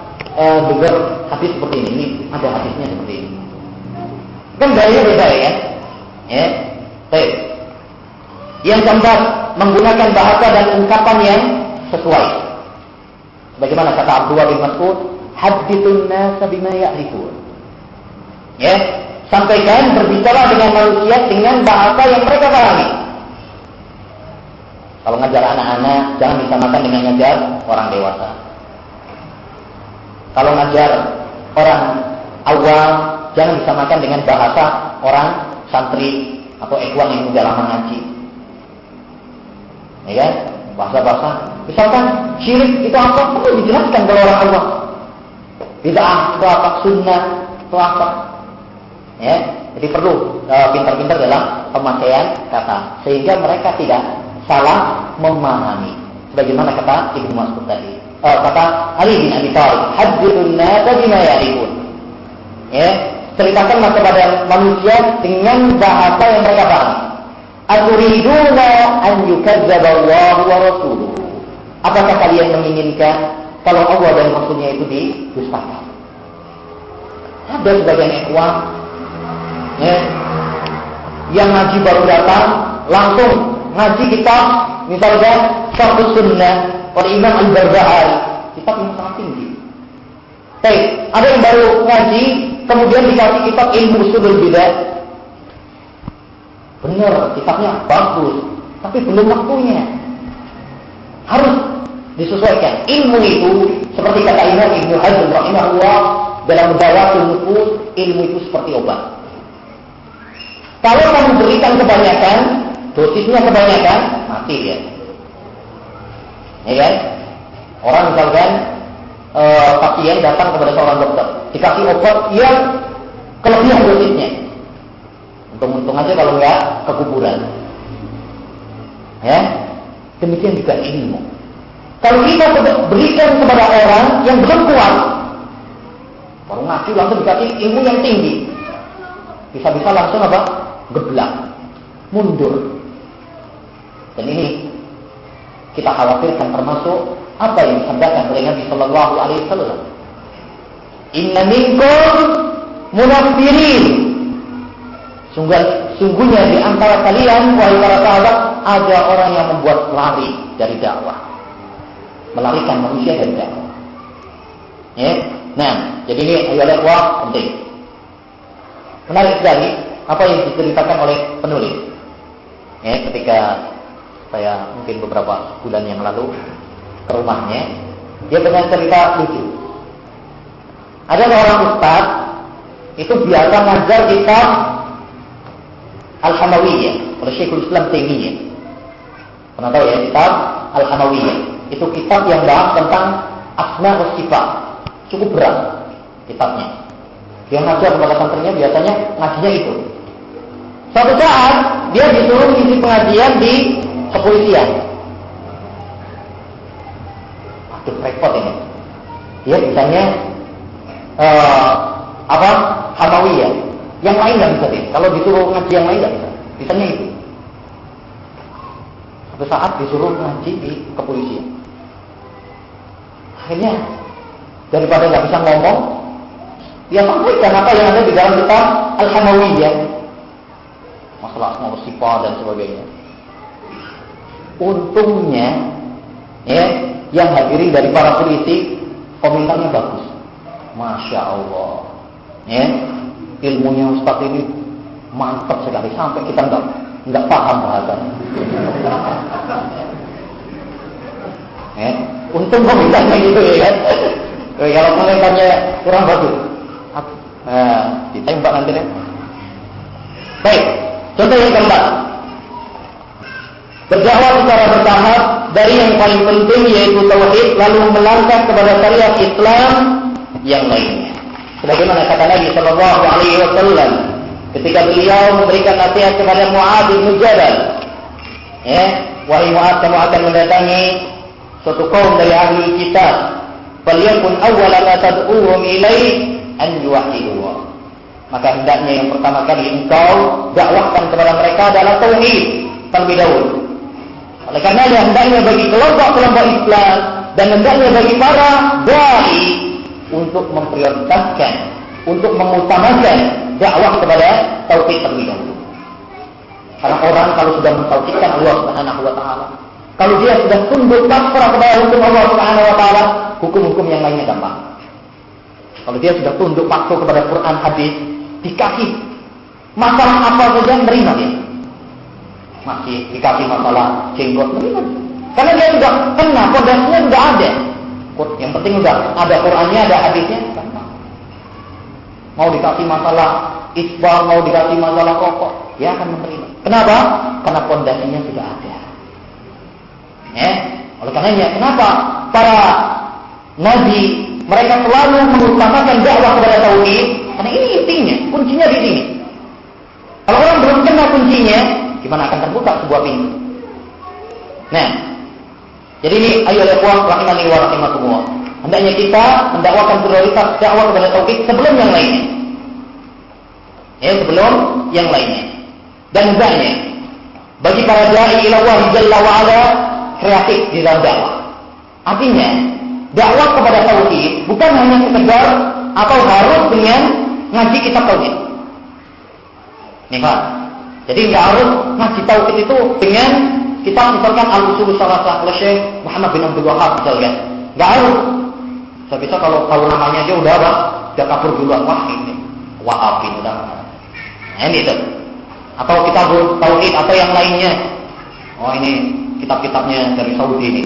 Speaker 1: dengar hadis seperti ini ada hadisnya seperti ini. Kan gayanya beda ya? Baik. Yang keempat, menggunakan bahasa dan ungkapan yang sesuai. Bagaimana kata Abdullah bin Mas'ud, hadithun nasa bima ya'rifun. Sampaikan, berbicara dengan manusia dengan bahasa yang mereka pahami. Kalau ngajar anak-anak, jangan disamakan dengan ngajar orang dewasa. Kalau ngajar orang awam, jangan disamakan dengan bahasa orang santri atau ikhwan yang udah lama ngaji. Bahasa-bahasa. Misalkan syirik itu apa? Perlu dijelaskan kalau orang awam. Bid'ah itu apa? Sunnah itu apa? Jadi perlu pintar-pintar dalam pemakaian kata, sehingga mereka tidak salah memahami. Sebagaimana kata Ibnu Mas'ud tadi, kata Ali bin Abi Thalib, hadithun nasa bima ya'rifun. ceritakanlah kepada manusia dengan bahasa yang mereka paham. Aturiduna an yukazzaba Allah wa rasuluhu. Apakah kalian menginginkan kalau Allah dan Rasulnya itu didustakan? Ada sebagian ikhwan yang ngaji baru datang langsung ngaji kitab misalkan Syarh Sunnah oleh Imam Al-Barbahari, kitab yang sangat tinggi. Baik, ada yang baru ngaji kemudian dikasih kitab Ilmu Ushulul Bidah. Benar, kitabnya bagus, tapi belum waktunya. Harus disesuaikan. Ilmu itu seperti kata Imam Ibnu Hazm rahimahullah dalam Dawatul Nufus, ilmu itu seperti obat. Kalau kamu berikan kebanyakan, dosisnya kebanyakan, mati ya. Ya kan? Orang misalkan pasien datang kepada seorang dokter, dikasih obat yang kelebihan dosisnya. Untung-untung aja kalau nggak kekuburan. Ya, demikian juga ilmu. Kalau kita berikan kepada orang yang belum kuat, baru ngaji langsung dikasih ilmu yang tinggi, bisa-bisa langsung apa? Geblak, mundur. Dan ini kita khawatirkan termasuk apa yang disabdakan oleh Nabi Sallallahu Alaihi Wasallam. Inna minkum munaffirin. Sungguhnya di antara kalian, wahai para sahabat, ada orang yang membuat lari dari dakwah, melarikan manusia dari dakwah. Ya, nah, jadi ini adalah dakwah penting. Menarik sekali apa yang diceritakan oleh penulis. Ya, ketika saya mungkin beberapa bulan yang lalu ke rumahnya, dia punya cerita lucu. Ada seorang ustaz itu biasa ngajar kitab Al-Hamawiyah oleh Syekhul Islam Taimiyah. Pernah tahu ya kitab Al-Hamawiyah? Itu kitab yang bahas tentang asma wa sifat. Cukup berat kitabnya. Dia ngajar kepada santrinya biasanya ngajinya itu. Suatu saat dia disuruh ngisi pengajian di kepolisian. Aduh, repot ini. Dia bisanya Hamawiyah. Yang lain nggak bisa deh. Kalau disuruh ngaji yang lain nggak bisa. Bisanya itu. Suatu saat disuruh ngaji di kepolisian. Akhirnya daripada nggak bisa ngomong, dia sampaikan apa yang ada di dalam kitab Al-Hamawiyah, masalah asma sifat dan sebagainya. Untungnya, ya, yang hadirin dari para polisi komentarnya bagus. Masya Allah, ya, ilmunya Ustaz ini mantap sekali sampai kita nggak paham bahasanya. Ya, untung komentarnya gitu ya kan. Kalau komentarnya kurang bagus, ditembak nanti deh. Baik, contoh yang keempat. Berdakwah secara bertahap dari yang paling penting yaitu tauhid, lalu melangkah kepada syariat Islam yang lainnya. Sebagaimana kata Nabi Sallallahu Alaihi Wasallam ketika beliau memberikan nasihat kepada Mu'adz bin Jabal, ya, wahai Mu'adz, kamu akan mendatangi suatu kaum dari ahli kitab, falyakun awwala ma tad'uhum ilaih an yuwahhidullah. Maka hendaknya yang pertama kali engkau dakwahkan kepada mereka adalah tauhid terlebih dahulu. Oleh karena hendaknya bagi kelompok-kelompok Islam dan hendaknya bagi para dai untuk memprioritaskan, untuk mengutamakan dakwah kepada tauhid terlebih dahulu. Karena orang kalau sudah mentauhidkan Allah Subhanahu wa taala, kalau dia sudah tunduk pasrah kepada hukum Allah Subhanahu wa taala, hukum-hukum yang lainnya gampang. Kalau dia sudah tunduk patuh kepada Quran, hadis, dikasih masalah apa saja menerima dia. Masih dikasih masalah jenggot menerima. Karena dia sudah kena, pondasinya sudah ada. Yang penting sudah ada Qurannya, ada hadisnya. Mau dikasih masalah isbal, mau dikasih masalah rokok, dia akan menerima. Kenapa? Karena pondasinya sudah ada. Oleh karenanya, kenapa para nabi mereka selalu mengutamakan dakwah kepada tauhid? Karena ini intinya, kuncinya di sini. Kalau orang belum kena kuncinya, gimana akan terbuka sebuah pintu? Nah, jadi ini ayo ikhwan rahimani wa rahimakumullah. Hendaknya kita mendakwakan prioritas dakwah kepada tauhid sebelum yang lainnya. sebelum yang lainnya. Dan hendaknya bagi para dai ila Allah Jalla wa Ala kreatif di dalam dakwah. Artinya, dakwah kepada tauhid bukan hanya sekedar atau harus dengan ngaji kitab tauhid. Nih Pak. Jadi nggak harus ngaji tauhid itu dengan kitab misalkan Al-Usul Salasah oleh Syekh Muhammad bin Abdul Wahab misalkan. Nggak harus. Bisa kalau tahu namanya aja udah apa? Udah kabur duluan. Wah ini Wahabi udah. Nah ini itu. Atau kitab tauhid atau yang lainnya. Oh ini kitab-kitabnya dari Saudi ini.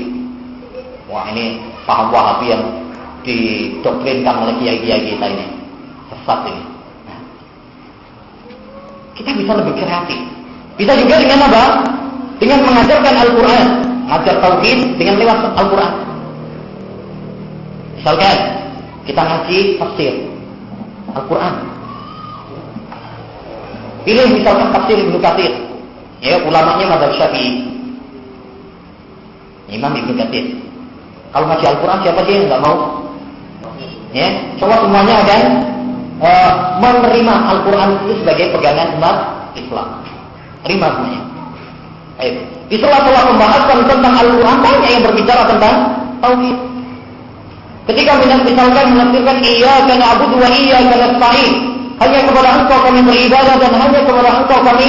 Speaker 1: Wah ini paham Wahabi yang didoktrinkan oleh kiai-kiai kita ini. Sesat ini. Nah, kita bisa lebih kreatif. Bisa juga dengan apa? Dengan mengajarkan Al-Quran. Mengajar tauhid dengan lewat Al-Quran. Misalkan kita ngaji tafsir Al-Quran. Pilih misalkan tafsir Ibnu Katsir. Ya, ulamanya mazhab Syafi'i. Imam Ibnu Katsir. Kalau ngaji Al-Quran siapa sih yang nggak mau? Ya, coba semuanya akan menerima Al-Quran itu sebagai pegangan umat Islam. Terima semuanya. Di sela-sela pembahasan tentang Al-Quran banyak yang berbicara tentang tauhid. Ketika misalkan menafsirkan iyyaka na'budu wa iyyaka nasta'in, hanya kepada Engkau kami beribadah dan hanya kepada Engkau kami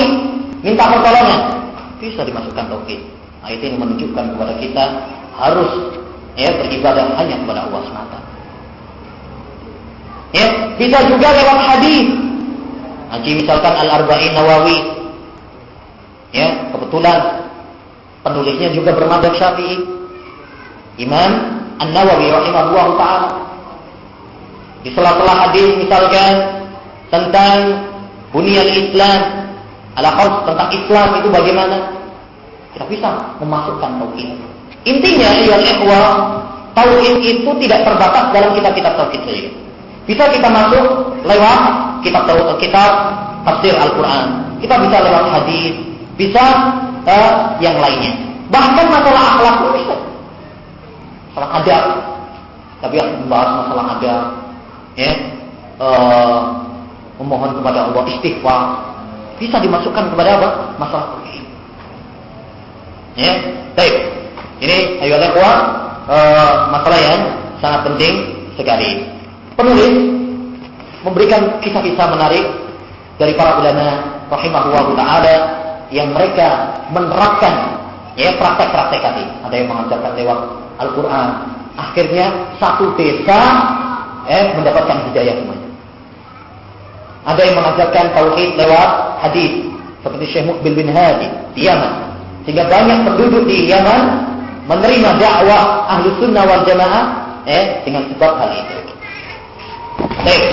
Speaker 1: minta pertolongan, bisa dimasukkan tauhid. Ayat ini menunjukkan kepada kita harus beribadah hanya kepada Allah semata. Bisa juga lewat hadis. Ngaji misalkan Al-Arba'in Nawawi. Kebetulan penulisnya juga bermadzhab Syafi'i. Imam An-Nawawi rahimahullah ta'ala. Di sela-sela hadis misalkan tentang bunyal Islam, ala khams tentang Islam itu bagaimana? Kita bisa memasukkan tauhid. Intinya ya ikhwah, tauhid itu tidak terbatas dalam kitab-kitab tauhid saja. Bisa kita masuk lewat kitab tafsir Al-Quran. Kita bisa lewat hadis, bisa yang lainnya. Bahkan masalah akhlak pun bisa. Masalah adab. Tapi membahas masalah adab, memohon kepada Allah, istighfar, bisa dimasukkan kepada apa? Masalah tauhid. Baik. Ini ayo ikhwah, masalah yang sangat penting sekali. Penulis memberikan kisah-kisah menarik dari para ulama rahimahullah ta'ala yang mereka menerapkan praktek-praktek tadi. Ada yang mengajarkan lewat Al-Quran. Akhirnya satu desa mendapatkan hidayah semuanya. Ada yang mengajarkan tauhid lewat hadis seperti Syekh Muqbil bin Hadi di Yaman. Sehingga banyak penduduk di Yaman menerima dakwah Ahlus Sunnah wal Jamaah dengan sebab hal itu. Baik.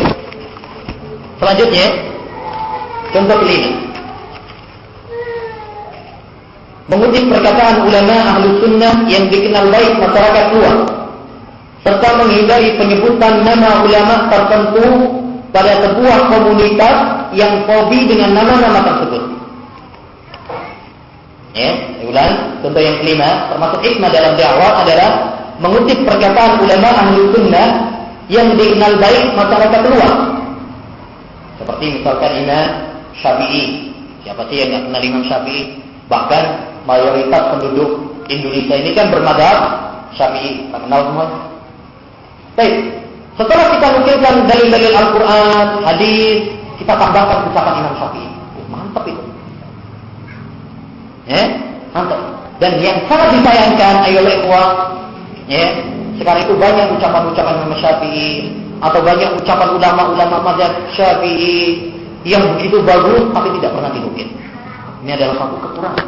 Speaker 1: Selanjutnya contoh kelima. Mengutip perkataan ulama Ahlus Sunnah yang dikenal baik masyarakat luas, serta menghindari penyebutan nama ulama tertentu pada sebuah komunitas yang fobi dengan nama-nama tersebut. Ulang, contoh yang kelima, termasuk hikmah dalam dakwah adalah mengutip perkataan ulama Ahlus Sunnah yang dikenal baik masyarakat luas. Seperti misalkan Imam Syafi'i. Siapa sih yang nggak kenal Imam Syafi'i? Bahkan mayoritas penduduk Indonesia ini kan bermadzhab Syafi'i. Tak kenal semua. Baik. Setelah kita nukilkan dalil-dalil Al-Quran, hadis, kita tambahkan ucapan Imam Syafi'i. Mantap itu. Mantap. Dan yang sangat disayangkan, ayo ikhwah, sekarang itu banyak ucapan-ucapan Imam Syafi'i atau banyak ucapan ulama-ulama mazhab Syafi'i yang begitu bagus tapi tidak pernah dinukil. Ini adalah satu kekurangan.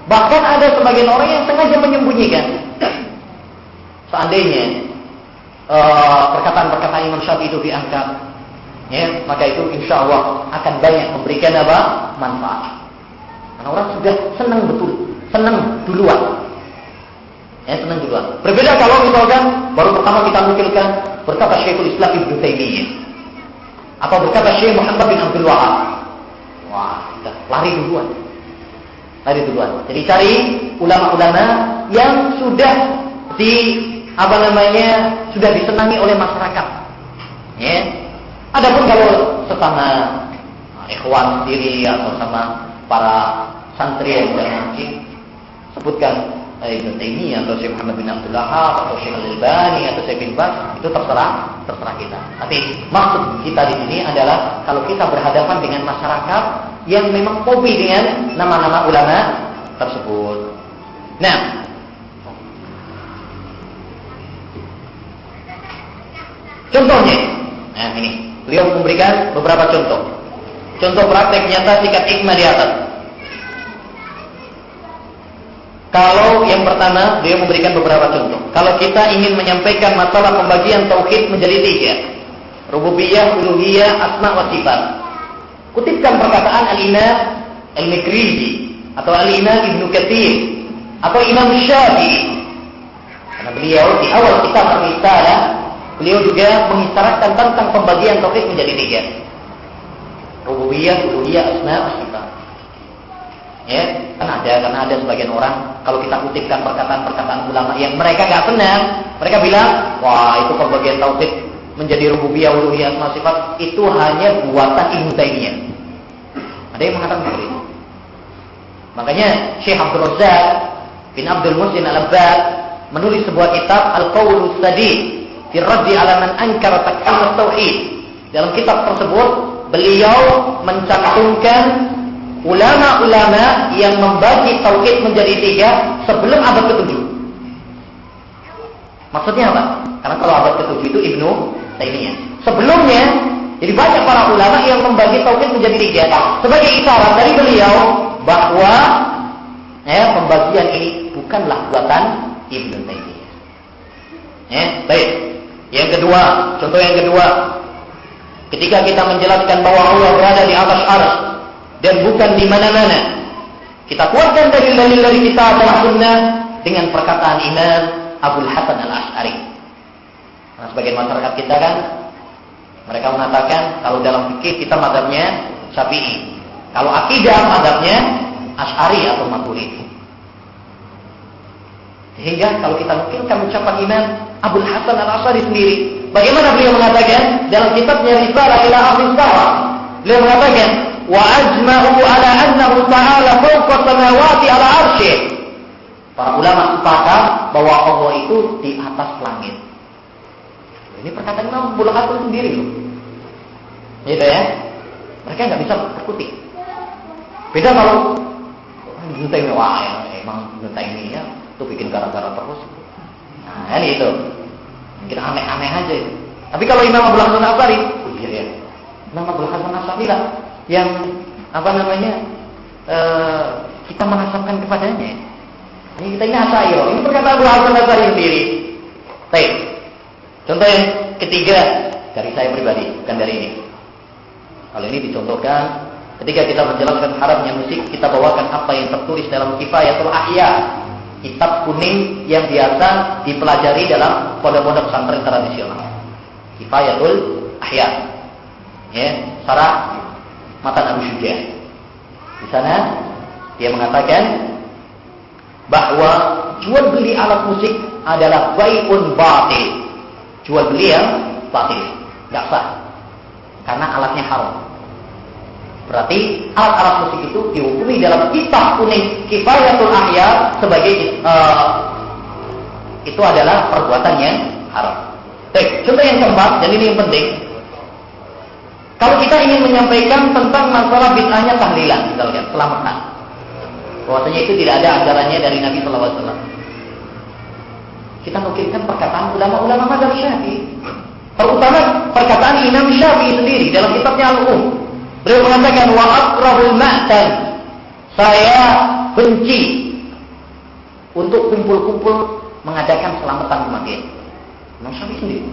Speaker 1: Bahkan ada sebagian orang yang sengaja menyembunyikan. Seandainya perkataan-perkataan Imam Syafi'i itu diangkat, maka itu insya Allah akan banyak memberikan manfaat. Karena orang sudah senang betul, senang duluan. Senang duluan. Berbeda kalau misalkan baru pertama kita nukilkan berkata Syekhul Islam Ibnu Taimiyah atau berkata Syekh Muhammad bin Abdul Wahab. Wah, kita lari duluan. Jadi cari ulama-ulama yang sudah sudah disenangi oleh masyarakat. Adapun kalau sesama ikhwan sendiri atau sama para santri yang ngaji, sebutkan Ibnu Taimiyah atau Syekh Muhammad bin Abdul Wahhab atau Syekh Al-Albani atau Syekh bin Baz, itu terserah kita. Tapi maksud kita di sini adalah kalau kita berhadapan dengan masyarakat yang memang hobi dengan nama-nama ulama tersebut. Nah, contohnya, nah ini beliau memberikan beberapa contoh. Contoh praktek nyata sikap hikmah di atas. Kalau yang pertama, dia memberikan beberapa contoh. Kalau kita ingin menyampaikan masalah pembagian tauhid menjadi 3, rububiyah, uluhiyah, asma wa sifat. Kutipkan perkataan Al-Imam Al-Mikrizi atau Al-Imam Ibnu Katsir atau Imam Syafi'i. Karena beliau di awal kitab Ar-Risalah, beliau juga mengisyaratkan tentang pembagian tauhid menjadi 3. Rububiyah, uluhiyah, asma wa sifat. Ya, karena ada sebagian orang kalau kita kutipkan perkataan-perkataan ulama yang mereka nggak senang, mereka bilang, wah itu pembagian tauhid menjadi rububiyah, uluhiyah, asma sifat itu hanya buatan Ibnu Taimiyah. Ada yang mengatakan seperti itu. Makanya Syekh Abdul Razzaq bin Abdul Muhsin Al-Abbad menulis sebuah kitab Al-Qaulus Sadid fi Raddi 'ala man ankara taqsim tauhid. Dalam kitab tersebut beliau mencantumkan ulama-ulama yang membagi tauhid menjadi 3 sebelum abad ke-7. Maksudnya apa? Karena kalau abad ke-7 itu Ibnu Taimiyah. Sebelumnya, jadi banyak para ulama yang membagi tauhid menjadi 3 sebagai isyarat dari beliau bahwa pembagian ini bukanlah buatan Ibnu Taimiyah. Baik. Yang kedua, contoh yang kedua, ketika kita menjelaskan bahwa Allah berada di atas arsy dan bukan di mana-mana, kita kuatkan dalil-dalil dari kitab dan sunnah dengan perkataan Imam Abul Hasan Al-Asy'ari. Nah, sebagian masyarakat kita kan mereka mengatakan kalau dalam fikih kita mazhabnya Syafi'i, kalau akidah mazhabnya Asy'ari atau Maturidi. Sehingga kalau kita nukilkan ucapan Imam Abul Hasan Al-Asy'ari sendiri, bagaimana beliau mengatakan dalam kitabnya Risalah ila Ahli Shawab, beliau mengatakan wa ajma'u ala annahu ta'ala fawqa samawati ala arsyih. Para ulama sepakat bahwa Allah itu di atas langit. Ini perkataan Imam Abul Hasan sendiri loh. Gitu ya. Mereka nggak bisa berkutik. Beda kalau minta ini, wah ya, emang minta ini ya, itu bikin gara-gara terus. Nah, ini itu. Mungkin aneh-aneh aja itu. Tapi kalau Imam Abul Hasan Al-Asy'ari, ya. Imam Abul Hasan Al-Asy'ari lah yang kita menasabkan kepadanya. Ini kita ini Asy'ari. Ini perkataan Abul Hasan Al-Asy'ari sendiri. Baik. Contoh yang ketiga dari saya pribadi, bukan dari ini. Kalau ini dicontohkan ketika kita menjelaskan haramnya musik, kita bawakan apa yang tertulis dalam Kifayatul Ahya, kitab kuning yang biasa dipelajari dalam pondok-pondok pesantren tradisional. Kifayatul Ahya. Sarah Matan Abu Syuja. Di sana dia mengatakan bahwa jual beli alat musik adalah bai'un batil. Jual beli yang batil, enggak sah. Karena alatnya haram. Berarti alat-alat musik itu dihukumi dalam kitab kuning Kifayatul Ahya sebagai itu adalah perbuatan yang haram. Baik, contoh yang keempat, dan ini yang penting. Kalau kita ingin menyampaikan tentang masalah bid'ahnya tahlilan, misalnya selamatan, bahwasanya itu tidak ada ajarannya dari Nabi SAW. Kita nukilkan perkataan ulama-ulama mazhab Syafi'i, terutama perkataan Imam Syafi'i sendiri dalam kitabnya Al-Um. Beliau mengatakan wa akrahul ma'tan, saya benci untuk kumpul-kumpul mengadakan selamatan kematian. Imam Syafi'i sendiri.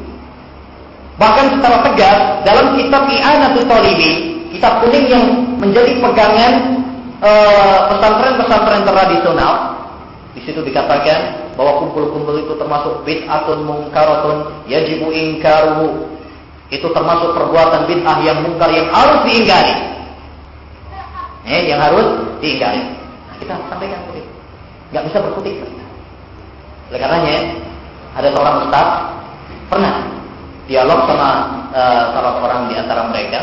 Speaker 1: Bahkan secara tegas dalam kitab I'anatul Talibin, kitab kuning yang menjadi pegangan pesantren-pesantren tradisional, di situ dikatakan bahwa kumpul-kumpul itu termasuk bid'atun mungkaratun yajibu ingkaruhu. Itu termasuk perbuatan bid'ah yang mungkar yang harus diingkari. Yang harus diingkari. Nah, kita sampaikan seperti itu. Nggak bisa berkutik. Oleh karenanya ada seorang ustaz pernah dialog sama salah seorang di antara mereka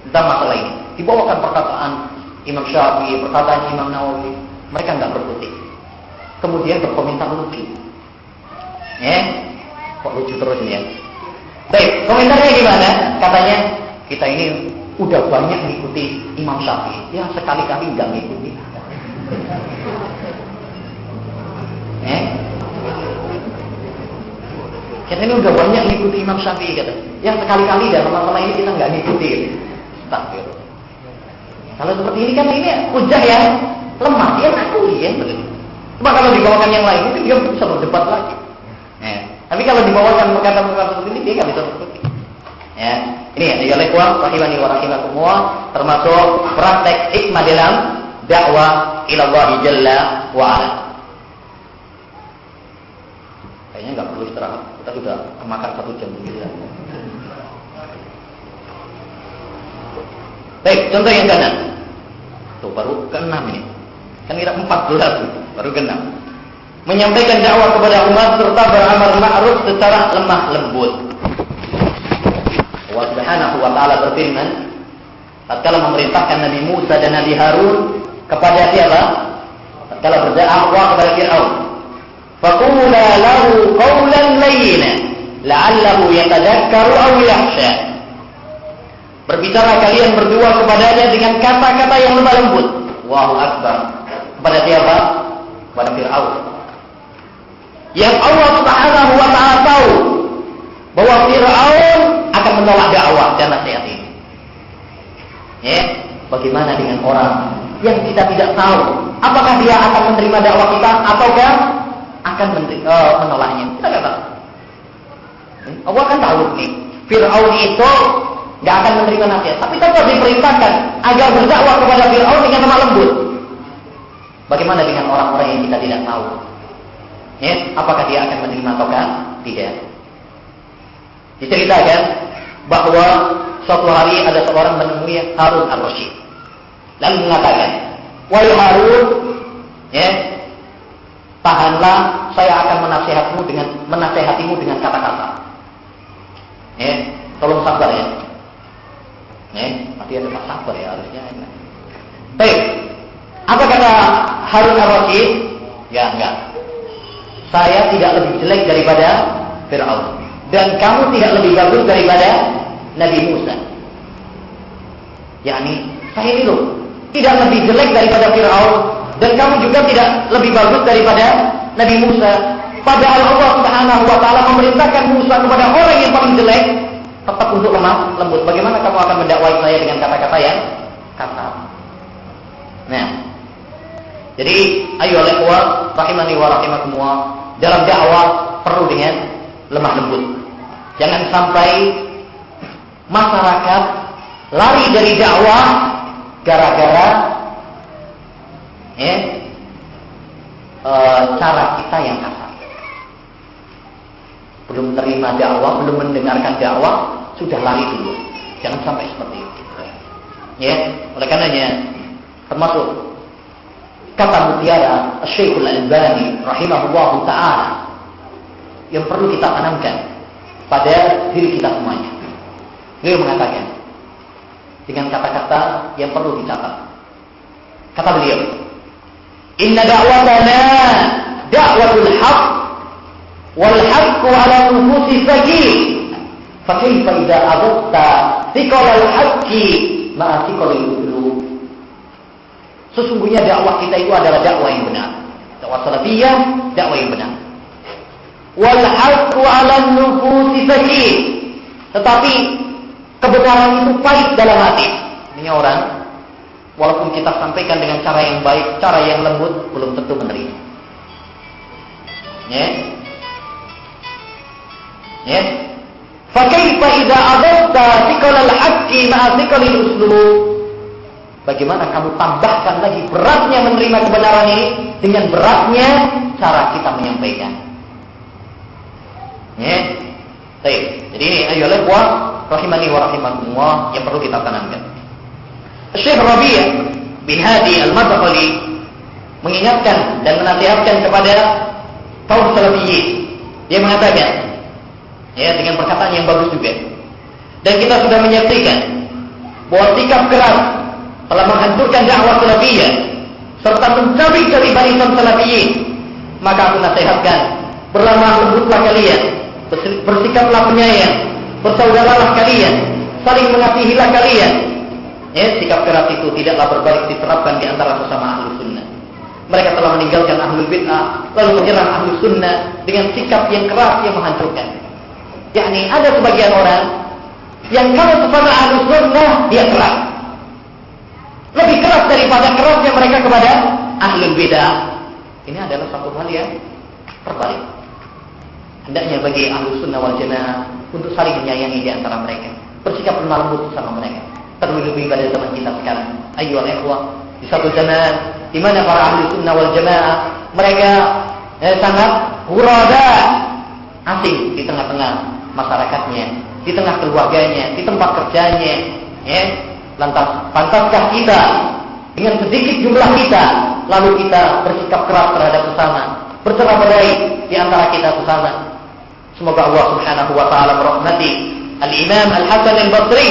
Speaker 1: tentang masalah ini. dibawakan perkataan Imam Syafi'i, perkataan Imam Nawawi, mereka nggak berkutik. Kemudian berkomentar lucu. Kok lucu terus ini ya? Baik, komentarnya gimana? Katanya, kita ini udah banyak mengikuti Imam Syafi'i. Ya, sekali-kali nggak mengikuti. Kita ini udah banyak mengikuti Imam Syafi'i, kata. Ya, sekali-kali dalam masalah ini kita nggak mengikuti. Astagfirullah. Kalau seperti ini kan ini hujah yang lemah, dia ngakui ya begitu. Cuma kalau dibawakan yang lain, mungkin dia bisa berdebat lagi. Tapi kalau dibawakan perkataan-perkataan seperti ini, dia nggak bisa berdebat. Ini ya ikhwan rahimani wa rahimakumullah, termasuk praktek hikmah dalam dakwah ila Allah Jalla wa Ala. Kayaknya nggak perlu istirahat, kita sudah makan 1 jam begitu. Baik, contoh yang ke-6. Tuh, baru ke-6 ini. Kan kira 14 itu, baru ke-6. Menyampaikan dakwah kepada umat serta beramal ma'ruf secara lemah lembut. Allah Subhanahu wa taala berfirman, tatkala memerintahkan Nabi Musa dan Nabi Harun kepada siapa? Tatkala berdakwah kepada Firaun. Faqula lahu qawlan layyinan la'allahu yatadakkaru aw yakhsha. Berbicara kalian berdua kepadanya dengan kata-kata yang lemah lembut. Allahu Akbar. Kepada siapa? Kepada Fir'aun. Yang Allah Subhanahu wa taala tahu bahwa Fir'aun akan menolak dakwah dan nasihat ini. Bagaimana dengan orang yang kita tidak tahu apakah dia akan menerima dakwah kita ataukah akan menolaknya? Kita tidak tahu. Allah kan tahu nih, Fir'aun itu nggak akan menerima nasihat, tapi tetap diperintahkan agar berdakwah kepada Fir'aun dengan lemah lembut. Bagaimana dengan orang-orang yang kita tidak tahu? Apakah dia akan menerima ataukah tidak? Diceritakan bahwa suatu hari ada seorang menemui Harun Ar-Rasyid, lalu mengatakan, wahai Harun, tahanlah, saya akan menasehatimu dengan kata-kata. Tolong sabar ya. Mati ada pas sabar ya harusnya. Baik. Apa kata Harun Ar-Rasyid? Ya enggak. Saya tidak lebih jelek daripada Fir'aun. Dan kamu tidak lebih bagus daripada Nabi Musa. yakni saya ini loh tidak lebih jelek daripada Fir'aun dan kamu juga tidak lebih bagus daripada Nabi Musa. Padahal Allah Subhanahu wa taala memerintahkan Musa kepada orang yang paling jelek tetap untuk lemah lembut. Bagaimana kamu akan mendakwai saya dengan kata-kata yang kasar? Nah, jadi ayo ikhwan rahimani wa rahimakumullah, dalam dakwah perlu dengan lemah lembut. Jangan sampai masyarakat lari dari dakwah gara-gara cara kita yang kasar. Belum terima dakwah, belum mendengarkan dakwah, sudah lari dulu. Jangan sampai seperti itu. Ya, oleh karenanya termasuk kata mutiara Syekhul Albani rahimahullahu taala yang perlu kita tanamkan pada diri kita semuanya. Beliau mengatakan dengan kata-kata yang perlu dicatat. Kata beliau, "Inna da'watana da'watul haqq wal haqqu 'ala nufusi faqih. Fa kaifa idza adabta thiqal haqqi ma'a thiqalil qulub." Sesungguhnya dakwah kita itu adalah dakwah yang benar. Dakwah salafiyah, dakwah yang benar. Wal haqqu 'ala nufusi faqih. Tetapi kebenaran itu pahit dalam hati. Ini orang, walaupun kita sampaikan dengan cara yang baik, cara yang lembut, belum tentu menerima. Fa kaifa idza adabta thiqalal haqqi ma'a thiqalil uslub. Bagaimana kamu tambahkan lagi beratnya menerima kebenaran ini dengan beratnya cara kita menyampaikan. Baik. Jadi ini ayolah buat rahimani wa rahimakumullah yang perlu kita tanamkan. Syekh Rabi' bin Hadi Al-Madkhali mengingatkan dan menasihatkan kepada kaum salafiyyin. Dia mengatakan, dengan perkataan yang bagus juga. Dan kita sudah menyaksikan bahwa sikap keras telah menghancurkan dakwah salafiyah serta mencabik-cabik barisan salafiyin, maka aku nasihatkan, berlemah lembutlah kalian, bersikaplah penyayang, bersaudaralah kalian, saling mengasihilah kalian. Sikap keras itu tidaklah berbalik diterapkan di antara sesama ahlu sunnah. Mereka telah meninggalkan ahlul bid'ah, lalu menyerang ahlu sunnah dengan sikap yang keras yang menghancurkan. Yakni ada sebagian orang yang kalau kepada ahlu sunnah dia keras, lebih keras daripada kerasnya mereka kepada ahlul bid'ah. Ini adalah satu hal yang terbalik. Hendaknya bagi ahlu sunnah wal jamaah untuk saling menyayangi di antara mereka, bersikap lemah lembut sama mereka. Terlebih pada zaman kita sekarang, ayyuhal ikhwah, di satu zaman di mana para ahli sunnah wal jamaah mereka sangat ghuraba, asing di tengah-tengah masyarakatnya, di tengah keluarganya, di tempat kerjanya. Lantas pantaskah kita dengan sedikit jumlah kita lalu kita bersikap keras terhadap sesama, bercerai-berai di antara kita sesama? Semoga Allah Subhanahu wa taala merahmati Al-Imam Al-Hasan Al-Basri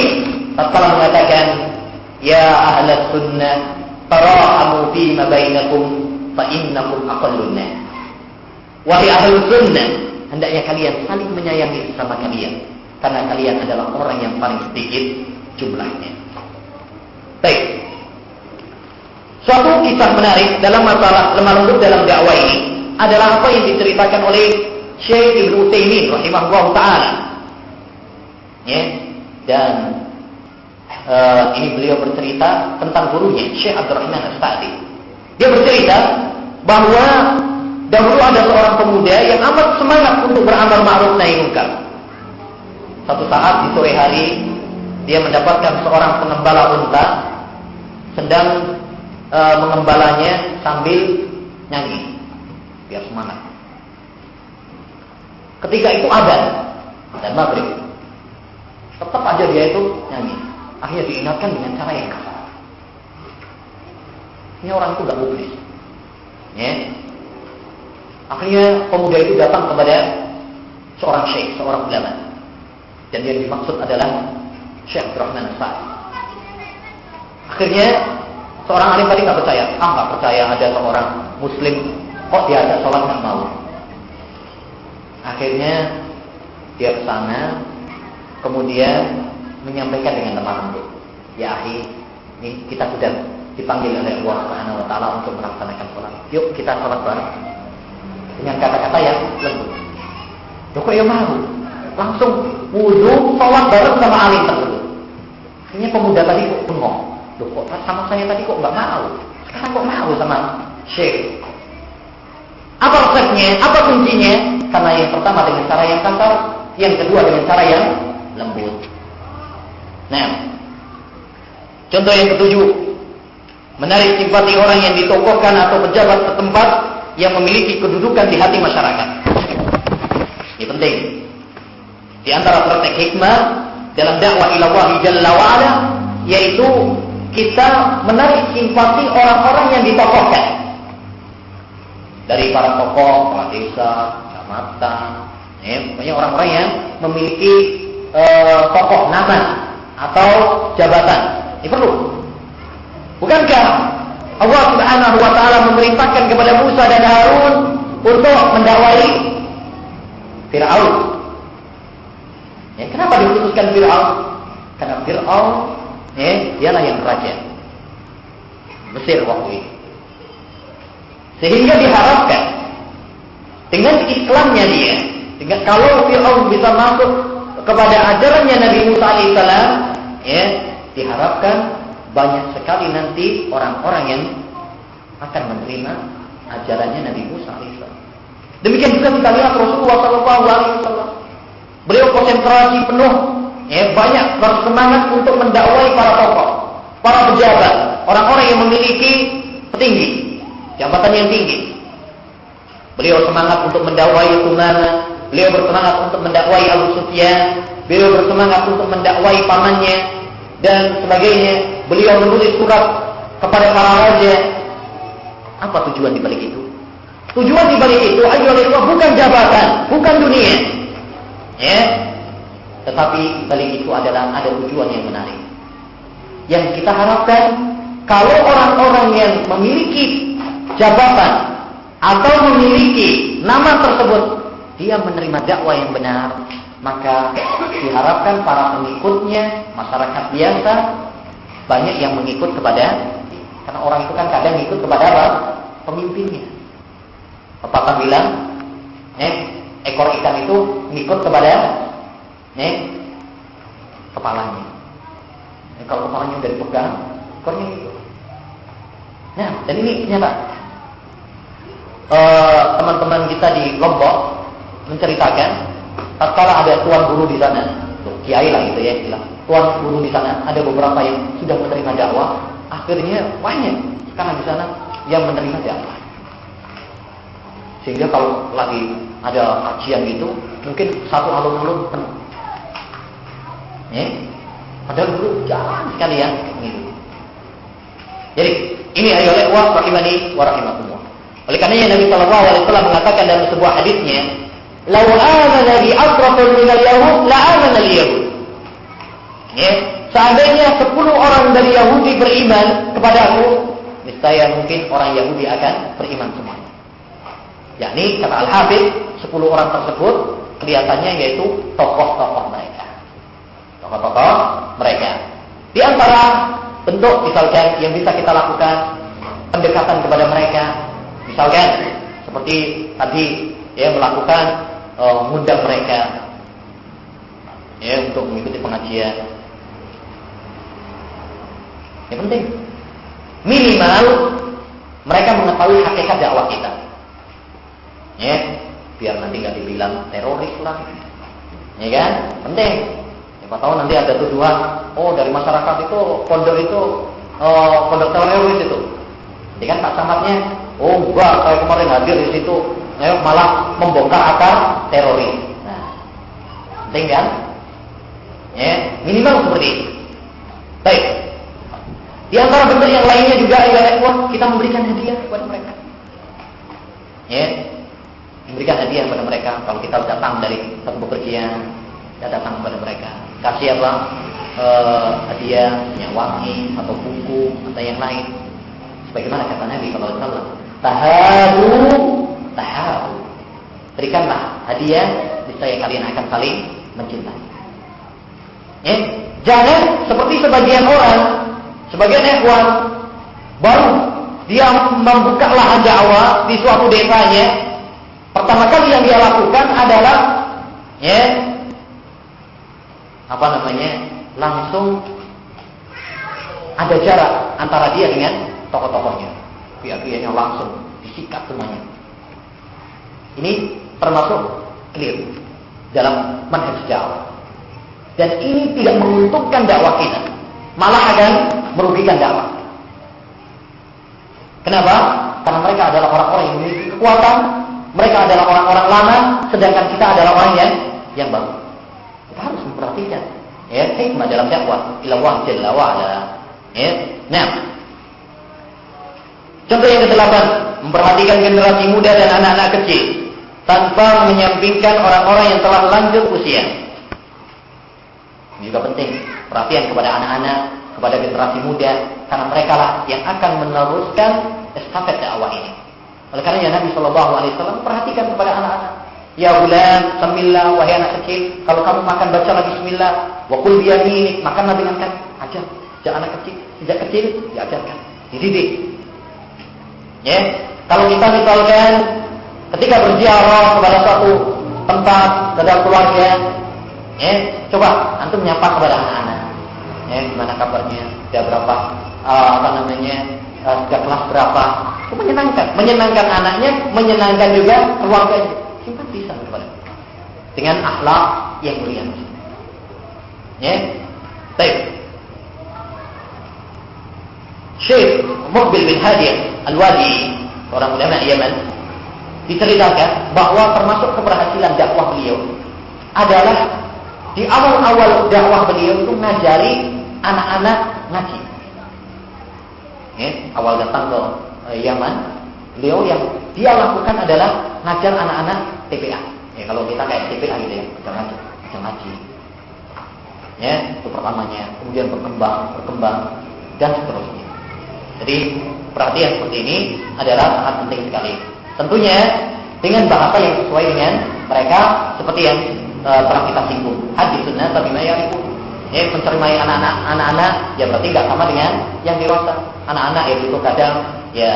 Speaker 1: tatkala mengatakan, ya ahlas sunnah tarahamu fima bainakum fa innakum aqallun nas. Wahai ahlus sunnah, hendaknya kalian saling menyayangi sesama kalian karena kalian adalah orang yang paling sedikit jumlahnya. Baik. Suatu kisah menarik dalam masalah lemah lembut dalam dakwah ini adalah apa yang diceritakan oleh Syekh Ibnu Utsaimin rahimahullah taala. Dan ini beliau bercerita tentang gurunya Syekh Abdurrahman As-Sa'di. Dia bercerita bahwa dahulu ada seorang pemuda yang amat semangat untuk beramal ma'ruf nahi munkar. Satu saat di sore hari dia mendapatkan seorang pengembala unta sedang mengembalanya sambil nyanyi biar semangat. Ketika itu adzan dan maghrib, tetap aja dia itu nyanyi. Akhirnya diingatkan dengan cara yang kasar. Ini orang itu gak mublis. Akhirnya pemuda itu datang kepada seorang syekh, seorang ulama. Dan yang dimaksud adalah Syekh Abdurrahman As-Sa'di. Akhirnya seorang alim tadi gak percaya. Gak percaya ada seorang muslim kok diajak sholat gak mau. Akhirnya dia ke sana, kemudian menyampaikan dengan lemah lembut, ya akhi, ini kita sudah dipanggil oleh Allah Subhanahu wa taala untuk melaksanakan sholat. Yuk kita sholat bareng. Dengan kata-kata yang lembut. Loh kok ya mau? Langsung wudu sholat bareng sama alim tersebut. Akhirnya pemuda tadi kok bengong. Loh kok sama saya tadi kok nggak mau? Sekarang kok mau sama Syekh? Apa resepnya? Apa kuncinya? Karena yang pertama dengan cara yang kasar, yang kedua dengan cara yang lembut. Nah, contoh yang ketujuh, menarik simpati orang yang ditokohkan atau pejabat setempat yang memiliki kedudukan di hati masyarakat. Ini penting. Di antara praktek hikmah dalam dakwah ila Allah Jalla wa Ala, yaitu kita menarik simpati orang-orang yang ditokohkan. Dari para tokoh, kepala desa, kecamatan, pokoknya orang-orang yang memiliki tokoh nama atau jabatan. Ini perlu. Bukankah Allah Subhanahu wa taala memerintahkan kepada Musa dan Harun untuk mendakwai Fir'aun? Kenapa diputuskan Fir'aun? Karena Fir'aun dialah yang raja Mesir waktu itu. Sehingga diharapkan dengan Islamnya dia, dengan kalau Fir'aun bisa masuk kepada ajarannya Nabi Musa alaihissalam, diharapkan banyak sekali nanti orang-orang yang akan menerima ajarannya Nabi Musa alaihissalam. Demikian juga kita lihat Rasulullah SAW. Beliau konsentrasi penuh, banyak bersemangat untuk mendakwai para tokoh, para pejabat, orang-orang yang memiliki petinggi, jabatan yang tinggi. Beliau semangat untuk mendakwai Umamah, beliau bersemangat untuk mendakwai Abu Sufyan, beliau bersemangat untuk mendakwai pamannya dan sebagainya. Beliau menulis surat kepada para raja. Apa tujuan di balik itu? Tujuan di balik itu adalah bukan jabatan, bukan dunia. Tetapi balik itu adalah ada tujuan yang menarik. Yang kita harapkan kalau orang-orang yang memiliki jabatan atau memiliki nama tersebut, dia menerima dakwah yang benar, maka diharapkan para pengikutnya, masyarakat biasa, banyak yang mengikut kepada, karena orang itu kan kadang ikut kepada apa? Pemimpinnya. Pepatah bilang, ekor ikan itu ngikut kepada kepalanya. Kalau kepalanya udah dipegang, ekornya ikut. Nah, dan ini nyata. Teman-teman kita di Lombok menceritakan, tatkala ada tuan guru di sana, kiai lah gitu ya, bilang, tuan guru di sana, ada beberapa yang sudah menerima dakwah, akhirnya banyak sekarang di sana yang menerima dakwah. Sehingga kalau lagi ada kajian gitu, mungkin satu alun-alun penuh. Padahal dulu jarang sekali ya. Jadi ini ayolah wa rahimani wa rahimakumullah. Oleh karenanya Nabi Shallallahu Alaihi Wasallam mengatakan dalam sebuah hadisnya, "Lau amana bi asrafin minal yahud, la amana al-yahud." Seandainya 10 orang dari Yahudi beriman kepadaku, niscaya mungkin orang Yahudi akan beriman semuanya. Yakni kata Al-Hafidz, 10 orang tersebut kelihatannya yaitu tokoh-tokoh mereka. Tokoh-tokoh mereka. Di antara bentuk misalkan yang bisa kita lakukan pendekatan kepada mereka, misalkan seperti tadi ya, melakukan mengundang mereka ya untuk mengikuti pengajian. Yang penting minimal mereka mengetahui hakikat dakwah kita. Ya, biar nanti nggak dibilang teroris lah. Ya kan? Penting. Siapa tahu nanti ada tuduhan, oh dari masyarakat itu pondok teroris itu. Jadi kan Pak Camatnya, oh enggak, saya kemarin hadir di situ, malah membongkar akar teroris. Nah, penting kan? Ya, minimal seperti itu. Baik. Di antara bentuk yang lainnya juga kita memberikan hadiah kepada mereka. Ya, memberikan hadiah kepada mereka. Kalau kita datang dari satu bepergian, kita datang kepada mereka. Kasih apa? Hadiah, minyak wangi atau buku atau yang lain. Sebagaimana kata Nabi Sallallahu Alaihi Wasallam, tahadu. Berikanlah hadiah, niscaya kalian akan saling mencintai. Ya, jangan seperti sebagian orang, sebagian ikhwan baru dia membuka lahan dakwah di suatu desanya, pertama kali yang dia lakukan adalah langsung ada jarak antara dia dengan tokoh-tokohnya. Pihak-pihaknya langsung disikat semuanya. Ini termasuk clear dalam manhaj dakwah. Dan ini tidak menguntungkan dakwah kita, malah akan merugikan dakwah. Kenapa? Karena mereka adalah orang-orang yang memiliki kekuatan, mereka adalah orang-orang lama, sedangkan kita adalah orang yang baru. Kita harus memperhatikan hikmah dalam dakwah ila Allah Jalla wa Ala. Nah, contoh yang ke-8, memperhatikan generasi muda dan anak-anak kecil tanpa menyampingkan orang-orang yang telah lanjut usia. Ini juga penting, perhatian kepada anak-anak, kepada generasi muda, karena mereka lah yang akan meneruskan estafet dakwah ini. Oleh karena Nabi Shallallahu Alaihi Wasallam perhatikan kepada anak-anak. Ya bulan, sambillah, wahai anak kecil, kalau kamu makan bacalah bismillah, wa qul bi yaminik, makanlah dengan kaki. Ajar, sejak anak kecil, sejak kecil diajarkan, dididik. Kalau kita misalkan ketika berziarah kepada suatu tempat, kepada keluarga, coba antum nyapa kepada anak-anak. Gimana kabarnya? Sudah berapa? Sudah kelas berapa? Itu menyenangkan anaknya, menyenangkan juga keluarganya. Simpatisan kepada dengan akhlak yang mulia. Baik. Syekh Muqbil bin Hadi Al-Wadi, orang ulama Yaman, diceritakan bahwa termasuk keberhasilan dakwah beliau adalah di awal-awal dakwah beliau itu ngajari anak-anak ngaji. Awal datang ke Yaman, beliau yang dia lakukan adalah ngajar anak-anak TPA. Kalau kita kayak TPA gitu ya, ngajar ngaji. Itu pertamanya, kemudian berkembang dan seterusnya. Jadi perhatian seperti ini adalah sangat penting sekali. Tentunya dengan bahasa yang sesuai dengan mereka, seperti yang telah kita singgung. Hadis sunnah tapi mayarifu. Mencermai anak-anak ya berarti nggak sama dengan yang dewasa. Anak-anak ya itu kadang ya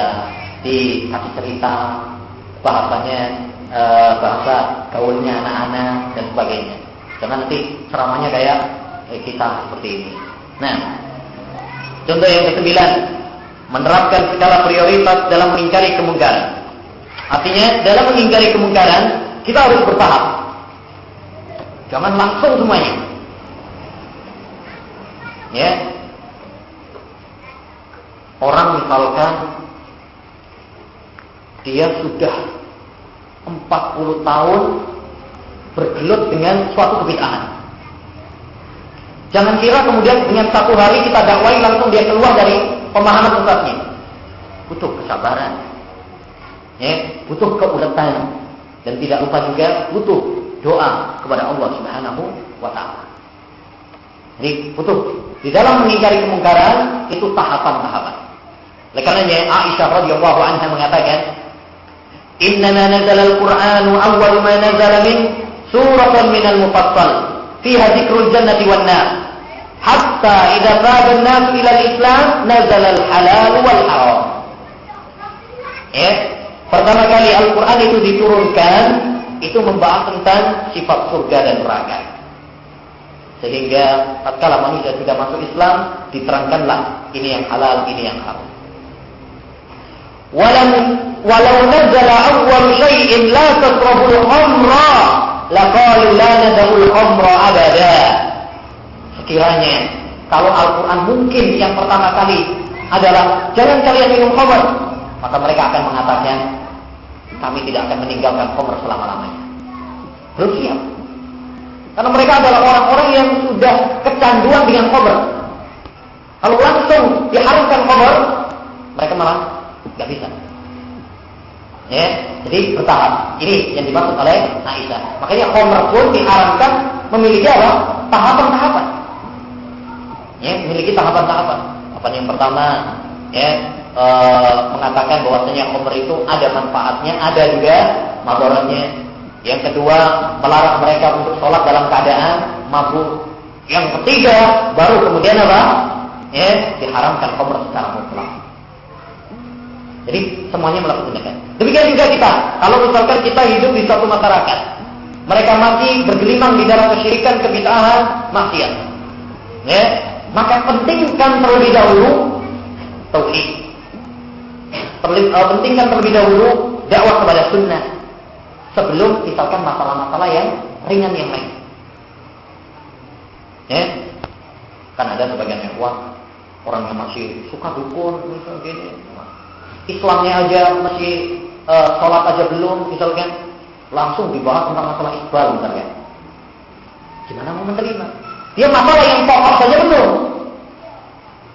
Speaker 1: dikasih cerita bahasanya, bahasa gaulnya anak-anak dan sebagainya. Jangan nanti ceramahnya kayak kita seperti ini. Nah, contoh yang ke-9, menerapkan skala prioritas dalam mengingkari kemungkaran. Artinya dalam mengingkari kemungkaran kita harus bertahap. Jangan langsung semuanya. Ya. Orang misalkan dia sudah 40 tahun bergelut dengan suatu kebid'ahan. Jangan kira kemudian dengan satu hari kita dakwai langsung dia keluar dari pemahaman ustadznya. Butuh kesabaran. Ya, butuh keuletan, dan tidak lupa juga butuh doa kepada Allah Subhanahu wa taala. Jadi butuh di dalam mengingkari kemungkaran itu tahapan-tahapan. Oleh karenanya Aisyah radhiyallahu anha mengatakan, "Innama nazala al-Qur'anu awwal ma nazala min suratan minal mufassal fiha dzikrul jannati wan nar hatta idza fada an-nas ila al-islam nazala al-halal wal haram." Ya, pertama kali Al-Qur'an itu diturunkan itu membahas tentang sifat surga dan neraka. Sehingga tatkala manusia sudah masuk Islam, diterangkanlah ini yang halal, ini yang haram. Walau nazala awwal syai'in la tasrabul khamra laqalu la nadul khamra abada. Sekiranya kalau Al-Qur'an mungkin yang pertama kali adalah jangan kalian minum khamr, maka mereka akan mengatakan kami tidak akan meninggalkan khamr selama-lamanya. Belum siap. Karena mereka adalah orang-orang yang sudah kecanduan dengan khamr. Kalau langsung diharamkan khamr, mereka malah nggak bisa. Ya, jadi bertahap. Ini yang dimaksud oleh Aisyah. Makanya khamr pun diharamkan memiliki apa? Tahapan-tahapan. Ya, memiliki tahapan-tahapan. Tahapan yang pertama, ya, mengatakan bahwasanya khamr itu ada manfaatnya, ada juga madaratnya. Yang kedua, melarang mereka untuk sholat dalam keadaan mabuk. Yang ketiga, baru kemudian apa? Ya, diharamkan khamr secara mutlak. Jadi semuanya melakukan. Demikian juga kita. Kalau misalkan kita hidup di suatu masyarakat, mereka masih bergelimang di dalam kesyirikan, kebid'ahan, maksiat. Ya, maka pentingkan terlebih dahulu tauhid. Pentingkan terlebih dahulu dakwah kepada sunnah sebelum misalkan masalah-masalah yang ringan yang lain. Ya, kan ada sebagian ikhwan orang yang masih suka dukun, misalnya gini. Islamnya aja masih sholat aja belum, misalkan langsung dibahas tentang masalah Iqbal, misalkan. Gimana mau menerima? Dia masalah yang pokok saja belum.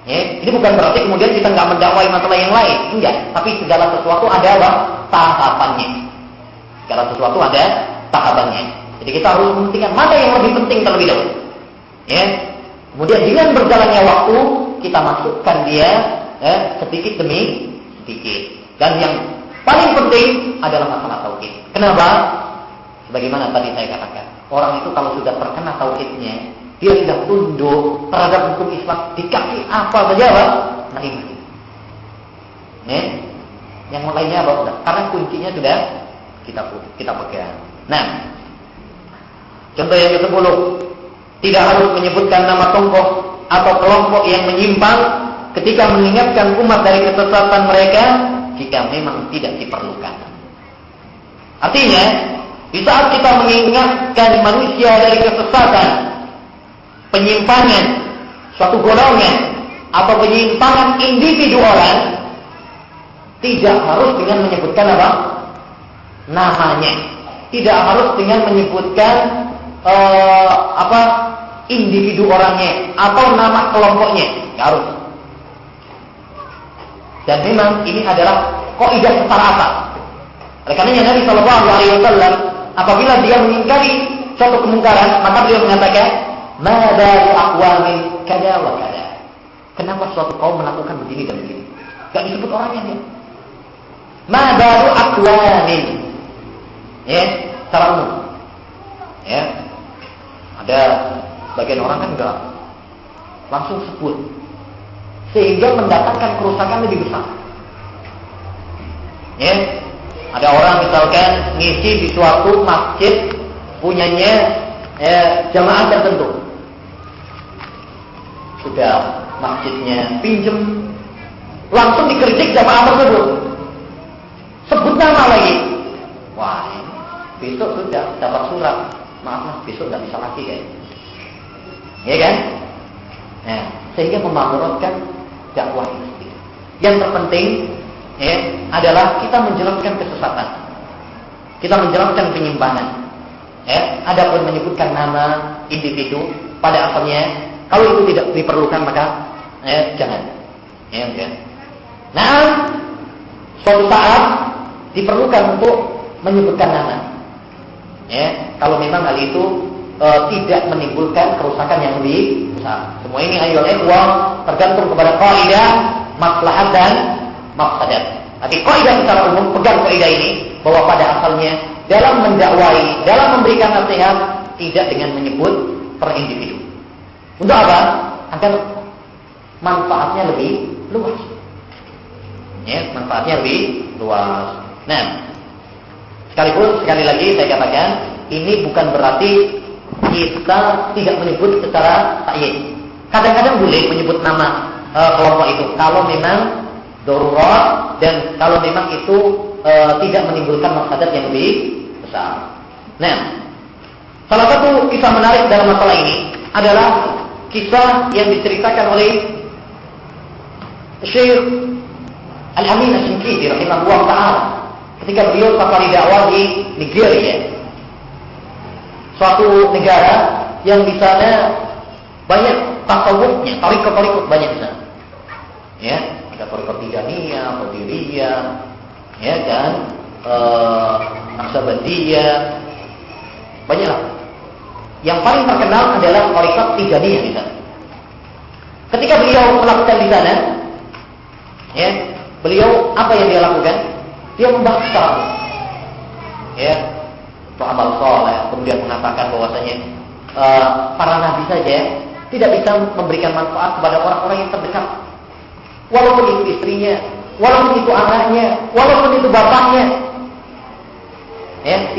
Speaker 1: Ya, ini bukan berarti kemudian kita nggak mendakwai masalah yang lain, enggak. Tapi segala sesuatu ada apa? Tahapannya. Segala sesuatu ada tahapannya. Jadi kita harus mementingkan mana yang lebih penting terlebih dahulu. Ya. Kemudian dengan berjalannya waktu kita masukkan dia sedikit demi sedikit. Dan yang paling penting adalah masalah tauhid. Kenapa? Sebagaimana tadi saya katakan, orang itu kalau sudah terkena tauhidnya, dia sudah tunduk terhadap hukum Islam, dikasih apa saja apa? Terima. Yang lainnya apa? Karena kuncinya sudah kita pegang. Nah, contoh yang ke-10, tidak harus menyebutkan nama tokoh atau kelompok yang menyimpang ketika mengingatkan umat dari kesesatan mereka jika memang tidak diperlukan. Artinya, di saat kita mengingatkan manusia dari kesesatan, penyimpangan suatu golongan atau penyimpangan individu orang, tidak harus dengan menyebutkan apa? Namanya. Tidak harus dengan menyebutkan individu orangnya atau nama kelompoknya. Tidak harus. Dan memang ini adalah kaidah secara asal. Oleh karenanya Nabi Shallallahu Alaihi Wasallam apabila dia mengingkari suatu kemungkaran, maka beliau mengatakan, "Madaru aqwamin kada wa kada." Kenapa suatu kaum melakukan begini dan begini? Gak disebut orangnya dia. Ma baru aqwamin. Ya, secara umum. Ya. Ada bagian orang kan enggak langsung sebut. Sehingga mendatangkan kerusakan lebih besar. Ya. Ada orang misalkan ngisi di suatu masjid punyanya jamaah tertentu. Sudah masjidnya pinjem, langsung dikritik jamaah tersebut. Sebut nama lagi. Wah, besok sudah dapat surat. Maaf mas, besok nggak bisa lagi kayaknya. Ya kan? Nah, sehingga memakmurkan dakwah ini. Yang terpenting adalah kita menjelaskan kesesatan. Kita menjelaskan penyimpangan. Adapun menyebutkan nama individu pada asalnya, kalau itu tidak diperlukan maka jangan. Nah, suatu saat diperlukan untuk menyebutkan nama. Kalau memang hal itu tidak menimbulkan kerusakan yang lebih besar. Semua ini ayyuhal ikhwah tergantung kepada kaidah maslahat dan mafsadat. Tapi kaidah secara umum, pegang kaidah ini bahwa pada asalnya dalam mendakwai, dalam memberikan nasihat tidak dengan menyebut per individu. Untuk apa? Agar manfaatnya lebih luas. Manfaatnya lebih luas. Nah, sekalipun sekali lagi saya katakan ini bukan berarti kita tidak menyebut secara ta'yin. Kadang-kadang boleh menyebut nama kelompok itu kalau memang darurat dan kalau memang itu tidak menimbulkan mafsadat yang lebih besar. Nah, salah satu kisah menarik dalam masalah ini adalah kisah yang diceritakan oleh Syekh Al-Amin Asy-Syinkiti rahimahullah ta'ala ketika beliau safari dakwah di Nigeria, suatu negara yang di sana banyak tasawufnya, tarekat-tarekat banyak di sana. Ada tarekat Tijaniyah, Qadiriyah, dan Naqsabandiyah, banyaklah. Yang paling terkenal adalah tarekat Tijaniyah di sana. Ketika beliau melakukan di sana, beliau apa yang dia lakukan? Dia membahas secara amal soleh, kemudian mengatakan bahwasanya para nabi saja tidak bisa memberikan manfaat kepada orang-orang yang terdekat, walaupun itu istrinya, walaupun itu anaknya, walaupun itu bapaknya,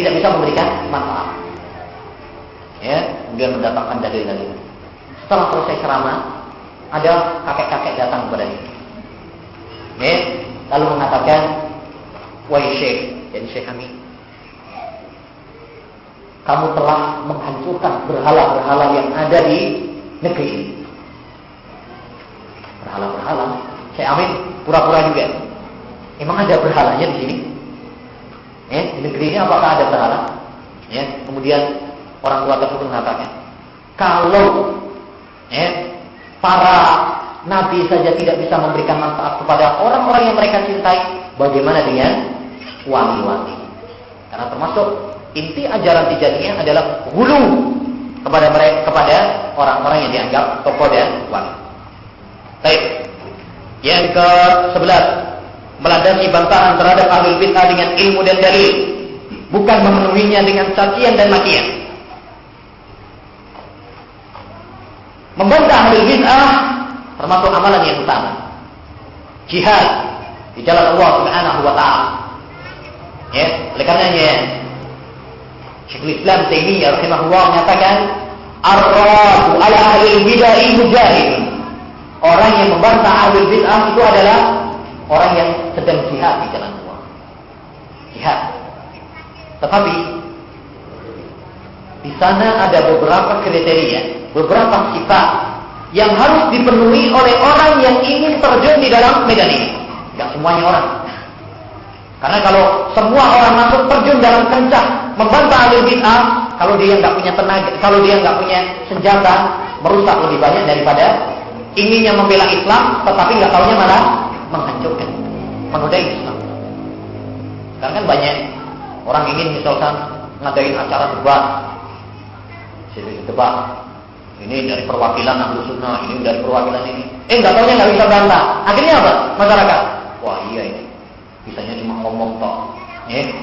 Speaker 1: tidak bisa memberikan manfaat. Kemudian mendatangkan dalil-dalil. Setelah selesai ceramah, ada kakek-kakek datang kepada dia, lalu mengatakan, wahai Syekh, jadi Syekh kami, kamu telah menghancurkan berhala-berhala yang ada di negeri ini. Berhala-berhala. Saya amin, pura-pura juga. Emang ada berhalanya di sini? Di negeri ini apakah ada berhala? Kemudian orang tua tersebut mengatakan, kalau para nabi saja tidak bisa memberikan manfaat kepada orang-orang yang mereka cintai, bagaimana dengan wali-wali? Karena termasuk inti ajaran Tijaniyah adalah hulu kepada mereka, kepada orang-orang yang dianggap tokoh dan wali. Baik. Yang ke-11, melandasi bantahan terhadap ahlul bid'ah dengan ilmu dan dalil, bukan memenuhinya dengan cacian dan makian. Membantah ahlul bid'ah termasuk amalan yang utama. Jihad di jalan Allah Subhanahu wa taala. Oleh karenanya Syekhul Islam Taimiyah rahimahullah menyatakan ar-radu ala ahli bid'ah mujahid. Orang yang membantah ahli bid'ah itu adalah orang yang sedang jihad di jalan Allah. Jihad. Tetapi di sana ada beberapa kriteria, beberapa sifat yang harus dipenuhi oleh orang yang ingin terjun di dalam medan ini. Tidak semuanya orang. Karena kalau semua orang masuk terjun dalam kancah membantah ahli bid'ah, kalau dia nggak punya tenaga, kalau dia nggak punya senjata, merusak lebih banyak daripada inginnya membela Islam, tetapi nggak taunya malah menghancurkan, menodai Islam. Karena kan banyak orang ingin misalkan ngadain acara debat, ini dari perwakilan Ahlus Sunnah, ini dari perwakilan ini, nggak taunya nggak bisa bantah. Akhirnya apa? Masyarakat wah iya ini bisanya cuma ngomong toh.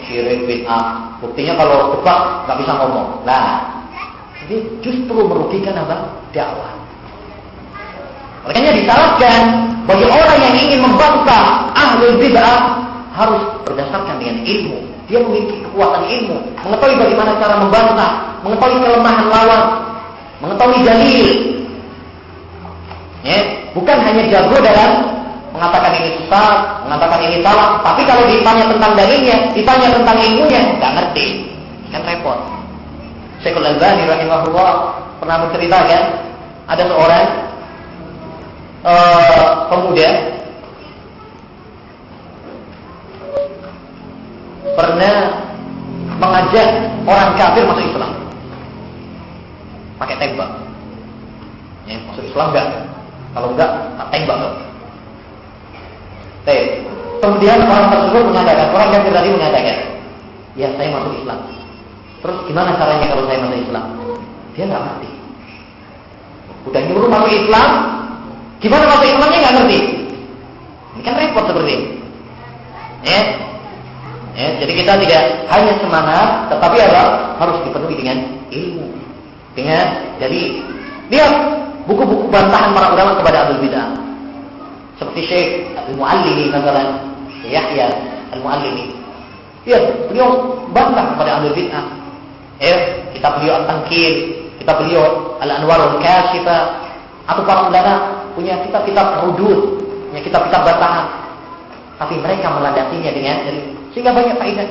Speaker 1: Syirik bid'ah. Buktinya kalau debat nggak bisa ngomong. Nah, jadi justru merugikan apa? Dakwah. Makanya disalahkan bagi orang yang ingin membantah ahlul bid'ah harus berdasarkan dengan ilmu. Dia memiliki kekuatan ilmu, mengetahui bagaimana cara membantah, mengetahui kelemahan lawan, mengetahui dalil. Bukan hanya jago dalam mengatakan ini sesat, mengatakan ini salah, tapi kalau ditanya tentang dalilnya, ditanya tentang ilmunya, nggak ngerti, kan repot. Syekhul Albani rahimahullah pernah menceritakan ada seorang pemuda pernah mengajak orang kafir masuk Islam, pakai tembak. Masuk Islam enggak? Kalau enggak, tak tembak loh. Kemudian orang tersebut mengatakan, orang kafir tadi mengatakan, ya saya masuk Islam. Terus gimana caranya kalau saya masuk Islam? Dia nggak ngerti. Udah nyuruh masuk Islam, gimana masuk Islamnya nggak ngerti. Ini kan repot seperti ini. Jadi kita tidak hanya semangat, tetapi apa? Harus dipenuhi dengan ilmu. Jadi lihat buku-buku bantahan para ulama kepada ahlul bid'ah. Seperti Syekh Al-Muallimi, misalnya Yahya Al-Muallimi. Lihat, beliau bantah kepada ahlul bid'ah. Kitab beliau At-Tankil, kitab beliau Al-Anwarul Kashifah, atau para ulama punya kitab-kitab hudud, punya kitab-kitab bantahan. Tapi mereka melandasinya dengan sehingga banyak faedah.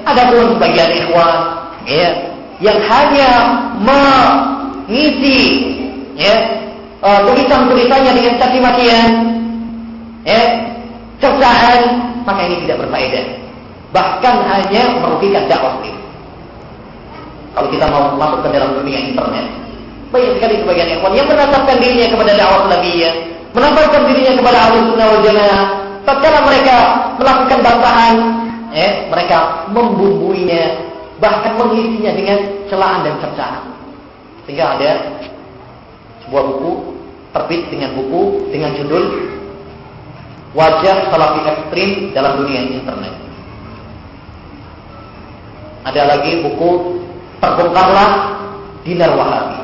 Speaker 1: Ada pun sebagian ikhwan yang hanya mengisi tulisan-tulisannya dengan caci makian, cercaan, maka ini tidak berfaedah. Bahkan hanya merugikan dakwah sendiri. Kalau kita mau masuk ke dalam dunia internet, banyak sekali sebagian ikhwan yang menasabkan dirinya kepada dakwah salafiyah, menasabkan dirinya kepada Ahlus Sunnah wal Jamaah. Tatkala mereka melakukan bantahan, mereka membumbuinya, bahkan mengisinya dengan celaan dan cercaan. Sehingga ada sebuah buku terbit dengan judul Wajah Salafi Ekstrim dalam Dunia Internet. Ada lagi buku Terbongkarlah Dinar Wahabi.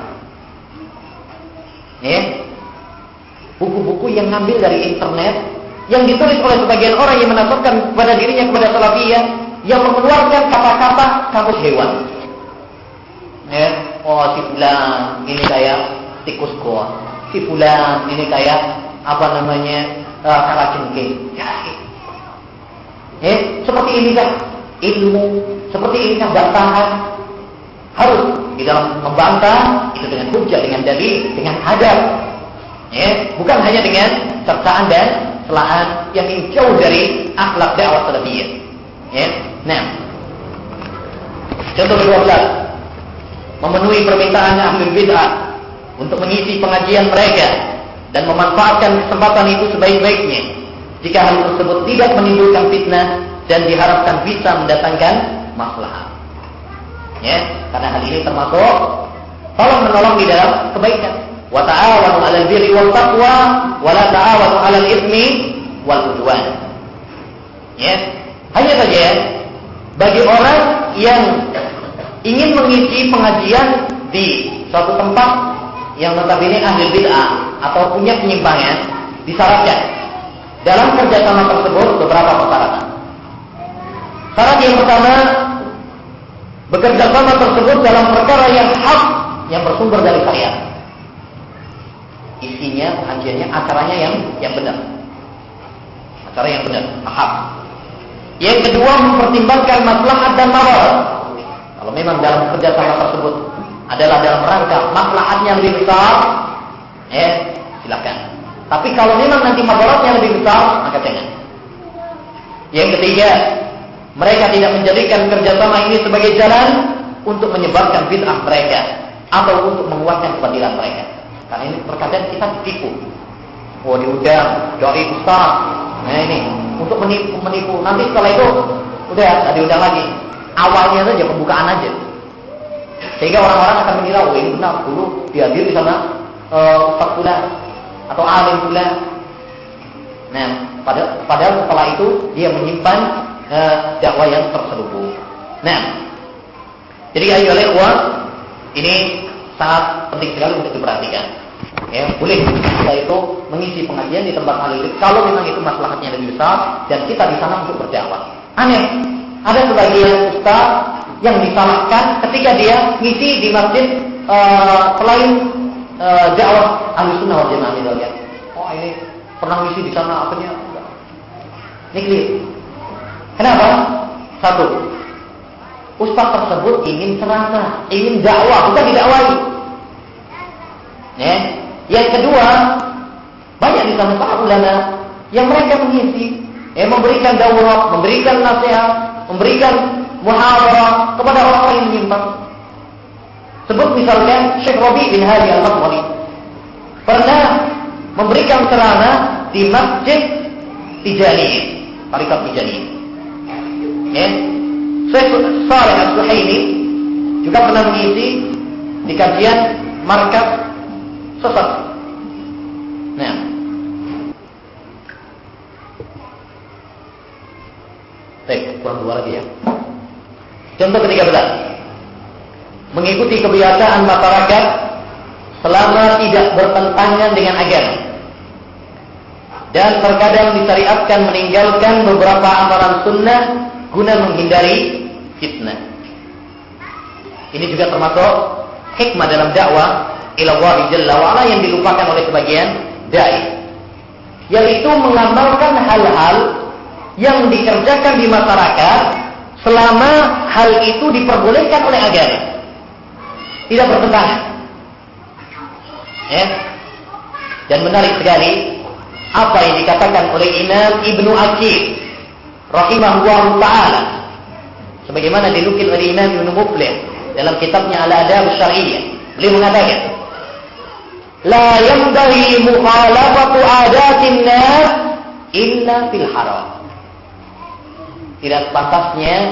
Speaker 1: Buku-buku yang ngambil dari internet, yang ditulis oleh sebagian orang yang menasabkan kepada dirinya kepada salafiyah, yang mengeluarkan kata-kata kamus hewan. Oh si fulan ini kayak tikus goa, si fulan ini kayak kalajengking. Seperti ini kan ilmu, seperti ini kan bantahan. Harus di dalam membantah itu dengan hujjah, dengan dalil, dengan adab. Bukan hanya dengan cercaan dan celaan yang jauh dari akhlak dakwah salafiyah. Nah, contoh ke-12, memenuhi permintaan ahlul bid'ah untuk mengisi pengajian mereka dan memanfaatkan kesempatan itu sebaik-baiknya jika hal tersebut tidak menimbulkan fitnah dan diharapkan bisa mendatangkan maslahat. Karena hal ini termasuk tolong menolong di dalam kebaikan. Wa ta'awanu 'alal birri wal taqwa wa la ta'awanu 'alal itsmi wal 'udwan. Hanya saja bagi orang yang ingin mengisi pengajian di suatu tempat yang notabene ahli bid'ah atau punya penyimpangan, disyaratkan dalam kerjasama tersebut beberapa persyaratan. Syarat yang pertama, bekerja sama tersebut dalam perkara yang hak, yang bersumber dari syariat. Isinya, pengajiannya, acaranya yang benar. Acara yang benar, hak. Yang kedua, mempertimbangkan maslahat dan madarat. Kalau memang dalam kerjasama tersebut adalah dalam rangka maslahatnya lebih besar, silakan. Tapi kalau memang nanti madaratnya lebih besar, maka jangan. Yang ketiga, mereka tidak menjadikan kerjasama ini sebagai jalan untuk menyebarkan bid'ah mereka atau untuk menguatkan kebatilan mereka. Karena ini terkadang kita ditipu. Diundang doi ustaz. Nah ini untuk menipu. Nanti setelah itu udah tidak diundang lagi. Awalnya saja pembukaan aja. Sehingga orang-orang akan mengira, ini benar dulu dihadiri sama ustaz pula atau alim pula. Nah, padahal setelah itu dia menyimpan dakwah yang terselubung. Nah, jadi ayolah ikhwan, ini sangat penting sekali untuk diperhatikan. Ya, boleh kita itu mengisi pengajian di tempat al-ilm kalau memang itu maslahatnya lebih besar dan kita di sana untuk berdakwah. Aneh, ada sebagian ustaz yang disalahkan ketika dia ngisi di masjid selain dakwah Ahlussunnah wal Jamaah misalnya. Oh, ini pernah ngisi di sana apanya? Ini clear. Kenapa? Satu, ustaz tersebut ingin ceramah, ingin dakwah, bukan didakwahi. Ya. Yang kedua, banyak di sana para ulama yang mereka mengisi, memberikan daurah, memberikan nasihat, memberikan muhadarah kepada orang yang menyimpang. Sebut misalkan Syekh Rabi bin Hadi Al-Madkhali pernah memberikan ceramah di Masjid Tijaniyah, Tariqat Tijaniyah. Syekh Saleh As-Suhaimi juga pernah mengisi di kajian markas sesat. Nah, baik, kurang dua lagi ya. Contoh ketiga belas, mengikuti kebiasaan masyarakat selama tidak bertentangan dengan agama, dan terkadang disyariatkan meninggalkan beberapa amalan sunnah guna menghindari fitnah. Ini juga termasuk hikmah dalam dakwah ila Allah Jalla wa Ala yang dilupakan oleh sebagian dai, yaitu mengamalkan hal-hal yang dikerjakan di masyarakat selama hal itu diperbolehkan oleh agama, tidak bertentangan. Ya. Dan menarik sekali apa yang dikatakan oleh Imam Ibnu Aqil rahimahullah taala, sebagaimana dinukil oleh Imam Ibnu Muflih dalam kitabnya Al-Adab Syar'iyyah. Beliau mengatakan, la yanbaghi mukhalafatu adatin nas illa fil haram. Tidak pantasnya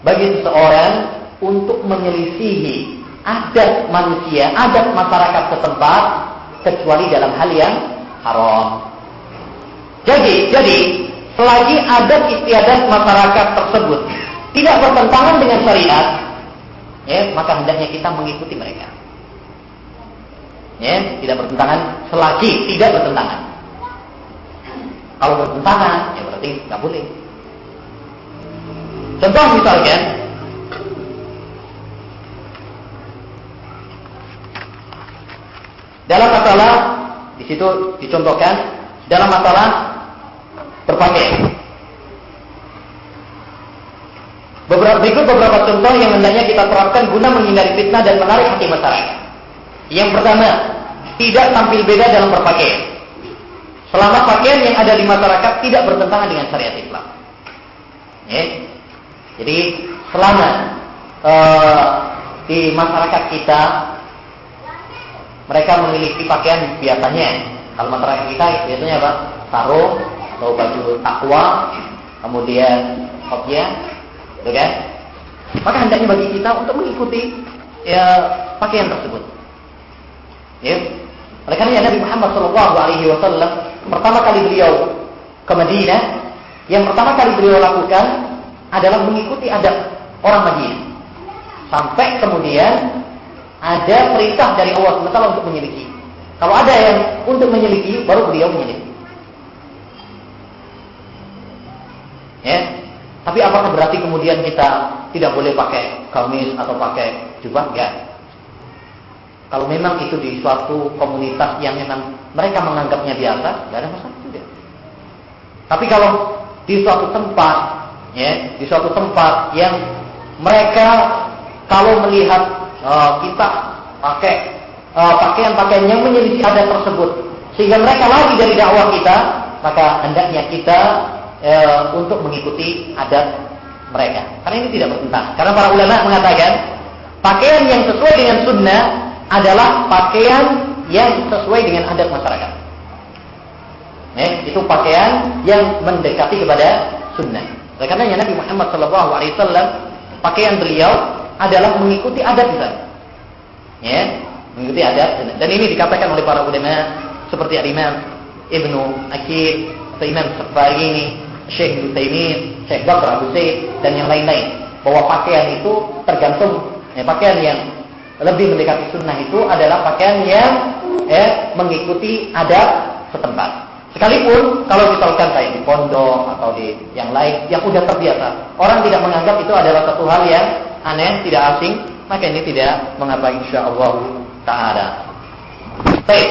Speaker 1: bagi seseorang untuk menyelisihi adat manusia, adat masyarakat setempat kecuali dalam hal yang haram. Jadi selagi adat istiadat masyarakat tersebut tidak bertentangan dengan syariat, ya, maka hendaknya kita mengikuti mereka. Ya, tidak bertentangan selagi tidak bertentangan. Kalau bertentangan, ya berarti nggak boleh. Contoh misalkan, dalam masalah di situ dicontohkan dalam masalah berpakaian. Berikut beberapa contoh yang hendaknya kita terapkan guna menghindari fitnah dan menarik hati masyarakat. Yang pertama, tidak tampil beda dalam berpakaian. Selama pakaian yang ada di masyarakat tidak bertentangan dengan syariat Islam. Ya. Jadi selama di masyarakat kita mereka memiliki pakaian biasanya, kalau masyarakat kita biasanya apa? Sarung atau baju takwa, kemudian kopiah, gitu kan? Maka hendaknya bagi kita untuk mengikuti pakaian tersebut. Ya. Oleh karena Nabi Muhammad SAW pertama kali beliau ke Madinah, yang pertama kali beliau lakukan adalah mengikuti adat orang Madinah. Sampai kemudian ada perintah dari Allah SWT untuk menyelidiki. Kalau ada yang untuk menyelidiki, baru beliau menyelidiki. Ya. Tapi apakah berarti kemudian kita tidak boleh pakai gamis atau pakai jubah? Enggak. Kalau memang itu di suatu komunitas yang memang mereka menganggapnya biasa, tidak ada masalah juga. Tapi kalau di suatu tempat, ya, di suatu tempat yang mereka kalau melihat kita pakai pakaian-pakaian yang menyelisih adat tersebut, sehingga mereka lari dari dakwah kita, maka hendaknya kita untuk mengikuti adat mereka. Karena ini tidak bertentangan. Karena para ulama mengatakan pakaian yang sesuai dengan sunnah adalah pakaian yang sesuai dengan adat masyarakat. Itu pakaian yang mendekati kepada sunnah. Oleh karenanya Nabi Muhammad SAW pakaian beliau adalah mengikuti adat kita. Ya, mengikuti adat. Dan ini dikatakan oleh para ulama seperti Imam Ibnu Aqil Imam Syafi'i ini, Syekh Utsaimin, Syekh Bakr Abu Zaid dan yang lain-lain, bahwa pakaian itu tergantung pakaian yang lebih mendekati sunnah itu adalah pakaian yang mengikuti adat setempat. Sekalipun kalau misalkan kayak di pondok atau di yang lain yang udah terbiasa, orang tidak menganggap itu adalah satu hal yang aneh, tidak asing, maka ini tidak mengapa insyaallah taala. Baik.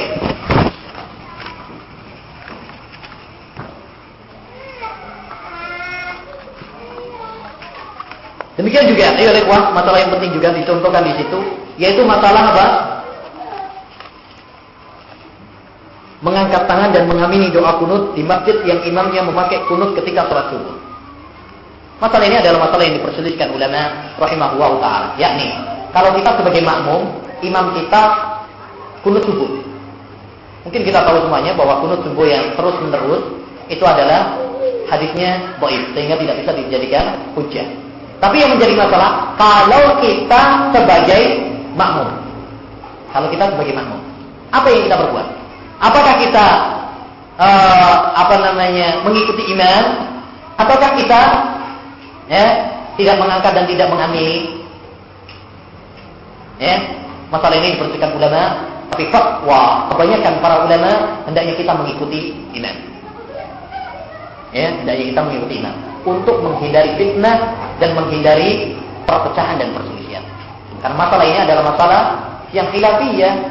Speaker 1: Demikian juga, masalah yang penting juga dicontohkan di situ, yaitu masalah apa? Mengangkat tangan dan mengamini doa kunut di masjid yang imamnya memakai kunut ketika salat subuh. Masalah ini adalah masalah yang diperselisihkan ulama rahimahullah taala, yakni kalau kita sebagai makmum, imam kita kunut subuh. Mungkin kita tahu semuanya bahwa kunut subuh yang terus-menerus itu adalah hadisnya dhaif sehingga tidak bisa dijadikan hujjah. Tapi yang menjadi masalah kalau kita sebagai makmum. Kalau kita sebagai makmum, apa yang kita berbuat? Apakah kita mengikuti imam ataukah kita tidak mengangkat dan tidak mengamini? Masalah ini diperselisihkan ulama, tapi fatwa kebanyakan para ulama hendaknya kita mengikuti imam. Hendaknya kita mengikuti imam untuk menghindari fitnah dan menghindari perpecahan dan perselisihan. Karena masalah ini adalah masalah yang khilafiyah,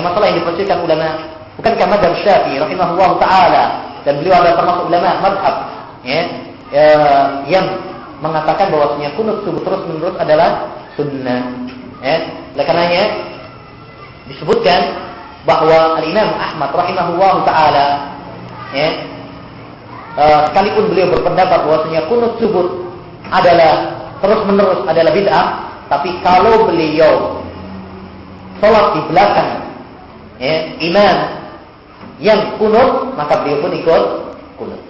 Speaker 1: masalah yang diperselisihkan ulama. Bukankah mazhab Syafi'i rahimahullah taala dan beliau adalah termasuk ulama mazhab yang mengatakan bahwasanya kunut subuh terus-menerus adalah sunnah. Oleh karenanya disebutkan bahwa Al-Imam Ahmad rahimahullah taala sekalipun beliau berpendapat bahwasanya kunut subuh adalah terus-menerus adalah bid'ah, tapi kalau beliau salat di belakang imam yang kunut, maka beliau pun ikut kunut.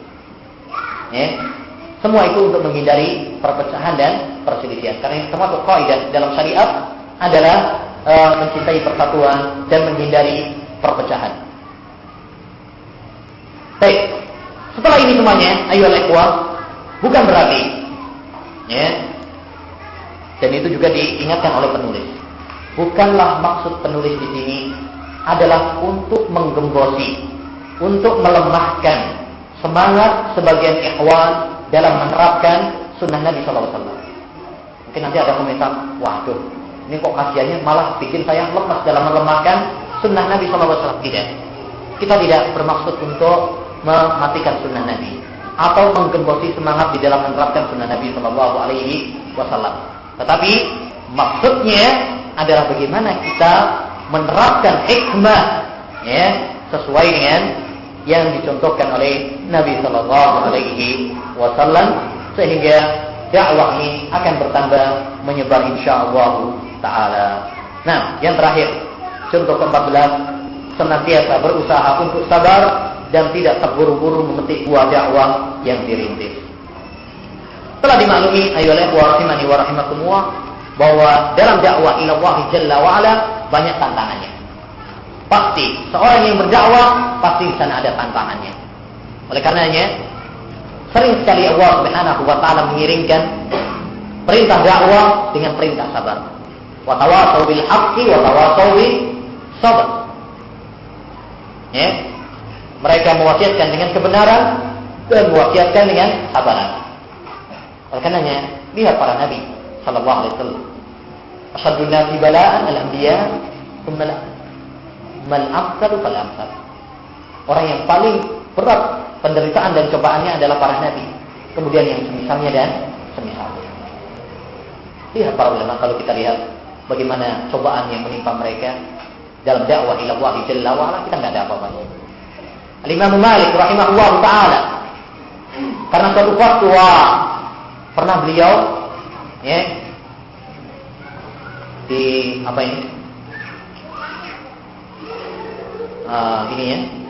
Speaker 1: Semua itu untuk menghindari perpecahan dan perselisihan. Karena termasuk kaidah dalam syariat adalah mencintai persatuan dan menghindari perpecahan. Baik. Setelah ini semuanya, ayyuhal ikhwah, bukan berarti dan itu juga diingatkan oleh penulis. Bukanlah maksud penulis di sini adalah untuk menggembosi, untuk melemahkan semangat sebagian ikhwan dalam menerapkan sunnah Nabi SAW. Mungkin nanti ada komentar, waduh, ini kok kasihannya malah bikin saya lemas dalam melemahkan sunnah Nabi SAW. Tidak, kita tidak bermaksud untuk mematikan sunnah Nabi atau menggembosi semangat di dalam menerapkan sunnah Nabi SAW. Tetapi maksudnya adalah bagaimana kita menerapkan hikmah sesuai dengan yang dicontohkan oleh Nabi sallallahu alaihi wasallam sehingga dakwah ini akan bertambah menyebar insyaallah taala. Nah, yang terakhir, contoh ke-14, senantiasa berusaha untuk sabar dan tidak terburu-buru memetik buah dakwah yang dirintis. Telah dimaklumi ayyuhal ikhwah rahimani wa rahimakumullah bahwa dalam dakwah ila Allah Jalla wa Ala banyak tantangannya. Pasti seorang yang berdakwah pasti di sana ada tantangannya. Oleh karenanya sering sekali Allah Subhanahu wa taala mengiringkan perintah dakwah dengan perintah sabar. Wa tawasau bil haqqi wa tawasau bis sabr. Mereka mewasiatkan dengan kebenaran dan mewasiatkan dengan sabaran. Oleh karenanya lihat para nabi sallallahu alaihi wasallam. Asyadun nasi bala'an al-anbiya thumma mal amsal fal amsal. Orang yang paling berat penderitaan dan cobaannya adalah para nabi. Kemudian yang semisalnya dan semisalnya. Lihat para ulama, kalau kita lihat bagaimana cobaan yang menimpa mereka dalam dakwah ila Allah Jalla wa Ala, kita enggak ada apa-apanya. Al-Imam Malik rahimahullah taala, karena suatu fatwa pernah beliau di apa ini?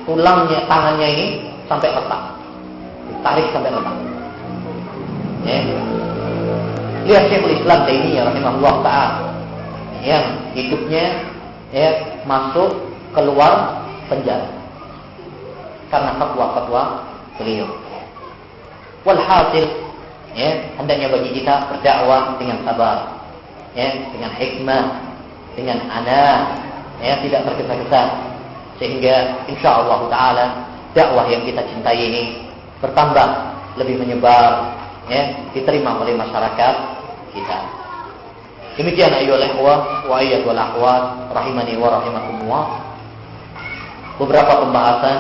Speaker 1: Tulangnya, tangannya ini sampai retak, ditarik sampai retak. Lihat Syekhul Islam Taimiyah rahimahullah taala yang hidupnya masuk keluar penjara karena fatwa-fatwa beliau. Walhasil, ya, hendaknya bagi kita berdakwah dengan sabar, ya, dengan hikmah, dengan ana, ya, tidak tergesa-gesa, sehingga insyaallah taala dakwah yang kita cintai ini bertambah, lebih menyebar, ya, diterima oleh masyarakat kita. Demikian ayyuhal ikhwah wa ayyuhal akhwat rahimani wa rahimakumullah, beberapa pembahasan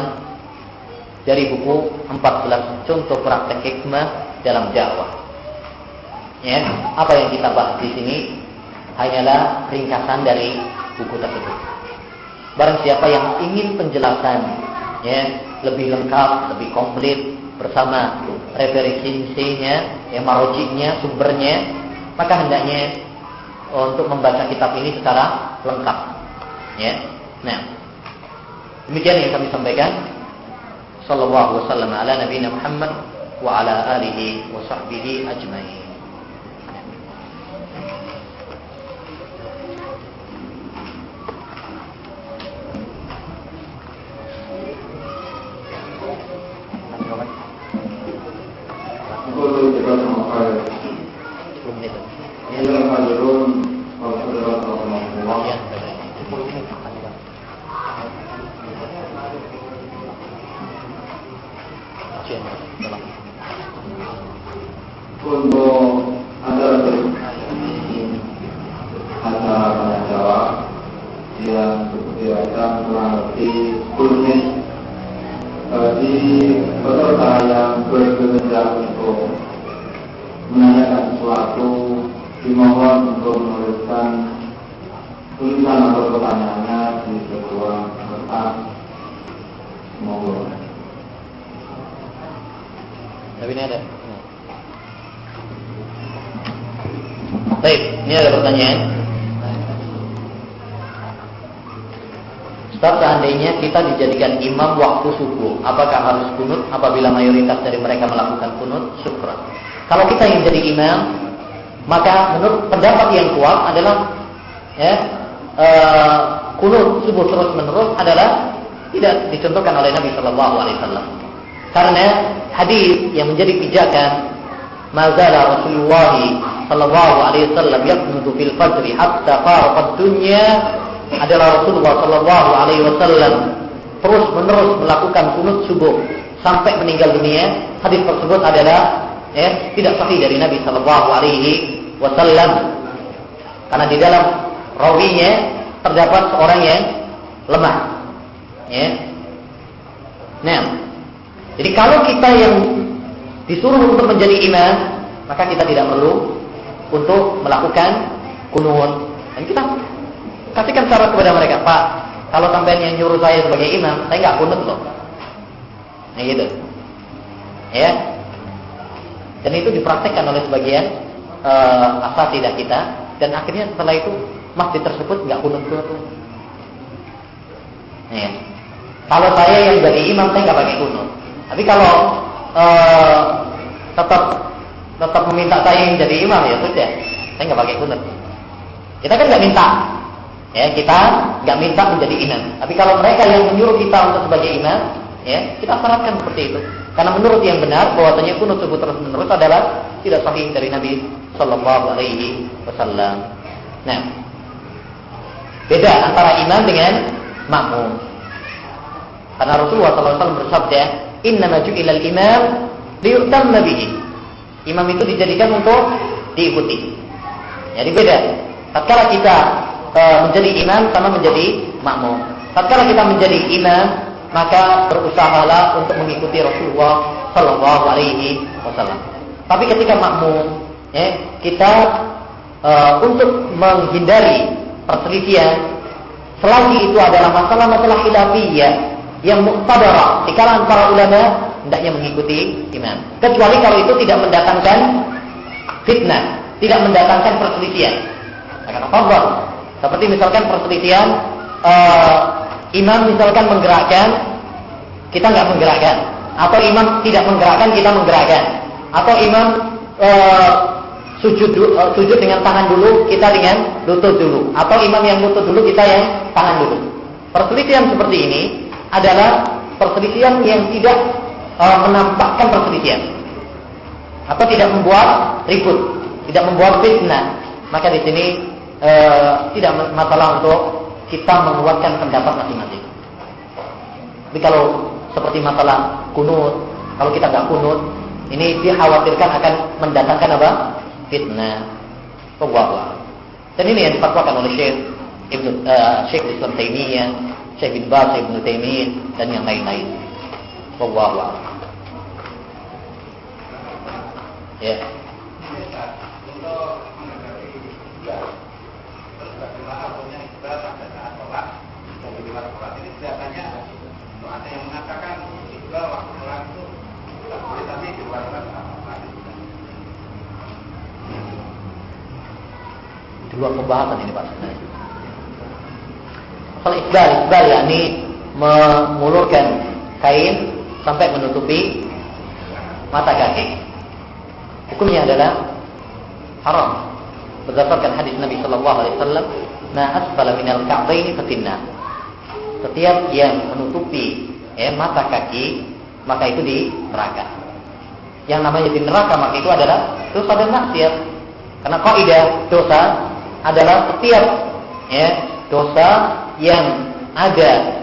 Speaker 1: dari buku 14 contoh praktek hikmah dalam dakwah. Ya, apa yang kita bahas di sini hanyalah ringkasan dari buku tersebut. Barang siapa yang ingin penjelasan, ya, lebih lengkap, lebih komplit bersama referensinya, ya, marojiknya, sumbernya, maka hendaknya untuk membaca kitab ini secara lengkap. Ya. Nah, demikian yang kami sampaikan. Sallallahu wasallam ala nabiyina Muhammad wa ala alihi wa sahbihi ajmain.
Speaker 2: Untuk ada tanya jawab yang seperti biasa kurang lebih 10 menit. Bagi peserta yang berkehendak untuk menanyakan sesuatu, dimohon untuk menuliskan tulisan atau pertanyaannya di sebuah kertas. Mohon.
Speaker 1: Tapi ini ada. Baik, ini ada pertanyaan. Ustaz, seandainya kita dijadikan imam waktu subuh, apakah harus kunut apabila mayoritas dari mereka melakukan kunut? Syukran. Kalau kita yang jadi imam, maka menurut pendapat yang kuat adalah, ya, kunut subuh terus menerus adalah tidak dicontohkan oleh Nabi Shallallahu Alaihi Wasallam. Karena hadis yang menjadi pijakan, mazala Rasulullah Shallallahu Alaihi Wasallam yaqnutu fil fajri hatta faraqat dunya, adalah Rasulullah Shallallahu Alaihi Wasallam terus menerus melakukan kunut subuh sampai meninggal dunia. Hadis tersebut adalah, ya, tidak sahih dari Nabi Shallallahu Alaihi Wasallam, karena di dalam rawinya terdapat seorang yang lemah. Ya. Nah, jadi kalau kita yang disuruh untuk menjadi imam, maka kita tidak perlu untuk melakukan kunut. Dan kita kasihkan syarat kepada mereka, Pak, kalau sampai yang nyuruh saya sebagai imam, saya nggak kunut loh. Nah gitu, ya. Dan itu dipraktekkan oleh sebagian asatidzah kita, dan akhirnya setelah itu masjid tersebut nggak kunut-kunut. Ya. Kalau saya yang jadi imam, saya nggak pakai kunut. Tapi kalau tetap meminta saya yang jadi imam, ya sudah, saya nggak pakai kunut. Kita kan nggak minta. Ya, kita nggak minta menjadi imam. Tapi kalau mereka yang menyuruh kita untuk sebagai imam, ya, kita syaratkan seperti itu. Karena menurut yang benar bahwasanya kunut subuh terus menerus adalah tidak sahih dari Nabi Shallallahu Alaihi Wasallam. Nah, beda antara imam dengan makmum. Karena Rasulullah SAW bersabda, "Innama ju'ilal imam liyu'tamma bihi." Imam itu dijadikan untuk diikuti. Jadi beda. Tatkala kita menjadi imam sama menjadi makmum. Tatkala kita menjadi imam, maka berusahalah untuk mengikuti Rasulullah Shallallahu Alaihi Wasallam. Tapi ketika makmum, ya, kita untuk menghindari perselisihan, selagi itu adalah masalah-masalah khilafiyah yang muqtadarah di kalangan para ulama, hendaknya mengikuti imam. Kecuali kalau itu tidak mendatangkan fitnah, tidak mendatangkan perselisihan. Akan apa? Seperti misalkan perselisihan, imam misalkan menggerakkan, kita nggak menggerakkan, atau imam tidak menggerakkan, kita menggerakkan, atau imam sujud dengan tangan dulu, kita dengan lutut dulu, atau imam yang lutut dulu, kita yang tangan dulu. Perselisihan seperti ini adalah perselisihan yang tidak menampakkan perselisihan atau tidak membuat ribut, tidak membuat fitnah, maka di sini tidak masalah untuk kita menguatkan pendapat masing-masing. Tapi kalau seperti masalah kunut, kalau kita nggak kunut, ini dikhawatirkan akan mendatangkan apa? Fitnah. Wallahu. Dan ini yang difatwakan oleh Syekh Islam Taimiyah, Syekh bin Baz, Ibnu Taimiyah dan yang lain-lain. Wallahu. Ya.
Speaker 2: Ada yang mengatakan juga waktu sholat itu tidak boleh, tapi di luar sholat apa?
Speaker 1: Di luar pembahasan ini Pak sebenarnya. Masalah isbal yakni mengulurkan kain sampai menutupi mata kaki. Hukumnya adalah haram berdasarkan hadis Nabi sallallahu alaihi wasallam, "Ma asfala minal ka'baini fatinnar." Setiap yang menutupi mata kaki, maka itu di neraka. Yang namanya di neraka maka itu adalah dosa dan maksiat. Karena kaidah dosa adalah setiap dosa yang ada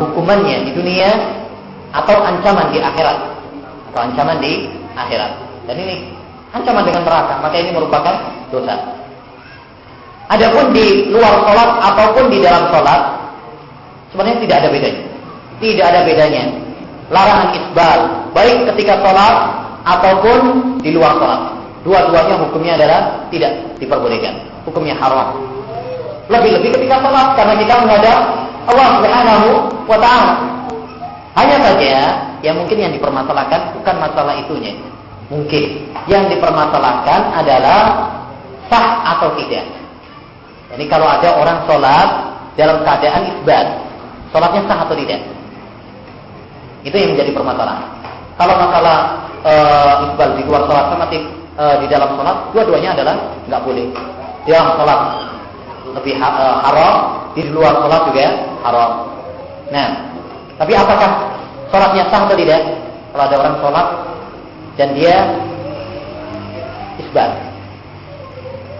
Speaker 1: hukumannya di dunia atau ancaman di akhirat. Dan ini ancaman dengan neraka, maka ini merupakan dosa. Adapun di luar sholat ataupun di dalam sholat, sebenarnya tidak ada bedanya. Tidak ada bedanya. Larangan isbal baik ketika sholat ataupun di luar sholat. Dua-duanya hukumnya adalah tidak diperbolehkan. Hukumnya haram. Lebih-lebih ketika sholat, karena kita menghadap Allah Subhanahu wa ta'ala. Hanya saja yang mungkin yang dipermasalahkan bukan masalah itunya. Mungkin yang dipermasalahkan adalah sah atau tidak. Jadi kalau ada orang sholat dalam keadaan isbal, sholatnya sah atau tidak? Itu yang menjadi permasalahan. Kalau masalah isbal di luar sholat sama di dalam sholat, dua-duanya adalah nggak boleh. Di dalam sholat lebih haram, di luar sholat juga haram. Nah, tapi apakah sholatnya sah atau tidak? Kalau ada orang sholat dan dia isbal,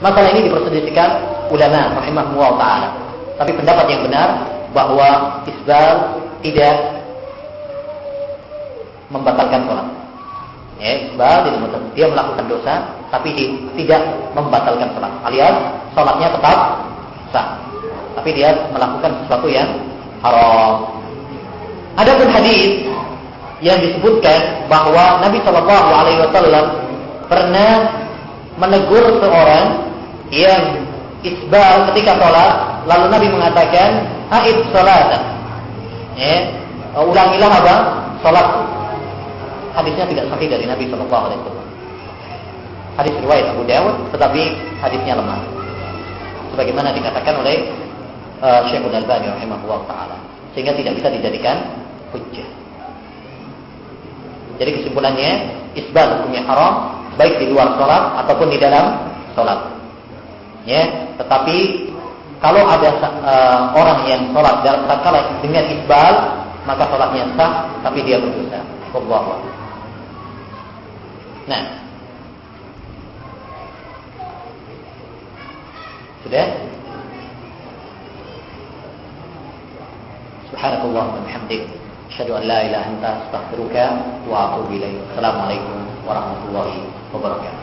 Speaker 1: masalah ini diperselisihkan ulama rahimahullah ta'ala. Tapi pendapat yang benar bahwa isbal tidak membatalkan sholat. Isbal dia melakukan dosa, tapi tidak membatalkan sholat. Alias sholatnya tetap sah, tapi dia melakukan sesuatu yang haram. Adapun hadis yang disebutkan bahwa Nabi Shallallahu Alaihi Wasallam pernah menegur seorang yang isbal ketika sholat, lalu Nabi mengatakan, "A'id sholat." Ulangilah apa? Sholat. Hadisnya tidak sahih dari Nabi Shallallahu Alaihi Wasallam. Hadis riwayat Abu Dawud, tetapi hadisnya lemah. Sebagaimana dikatakan oleh Syekh Al-Albani rahimahullah taala, sehingga tidak bisa dijadikan hujjah. Jadi kesimpulannya, isbal hukumnya haram baik di luar sholat ataupun di dalam sholat. Tetapi kalau ada orang yang sholat dengan isbal, maka sholatnya sah, tapi dia berdosa. Wallahu a'lam. Nah, sudah. Subhanakallah wa bihamdik, asyhadu an la ilaha illa anta, astaghfiruka wa atubu ilaik. Assalamualaikum warahmatullahi wabarakatuh.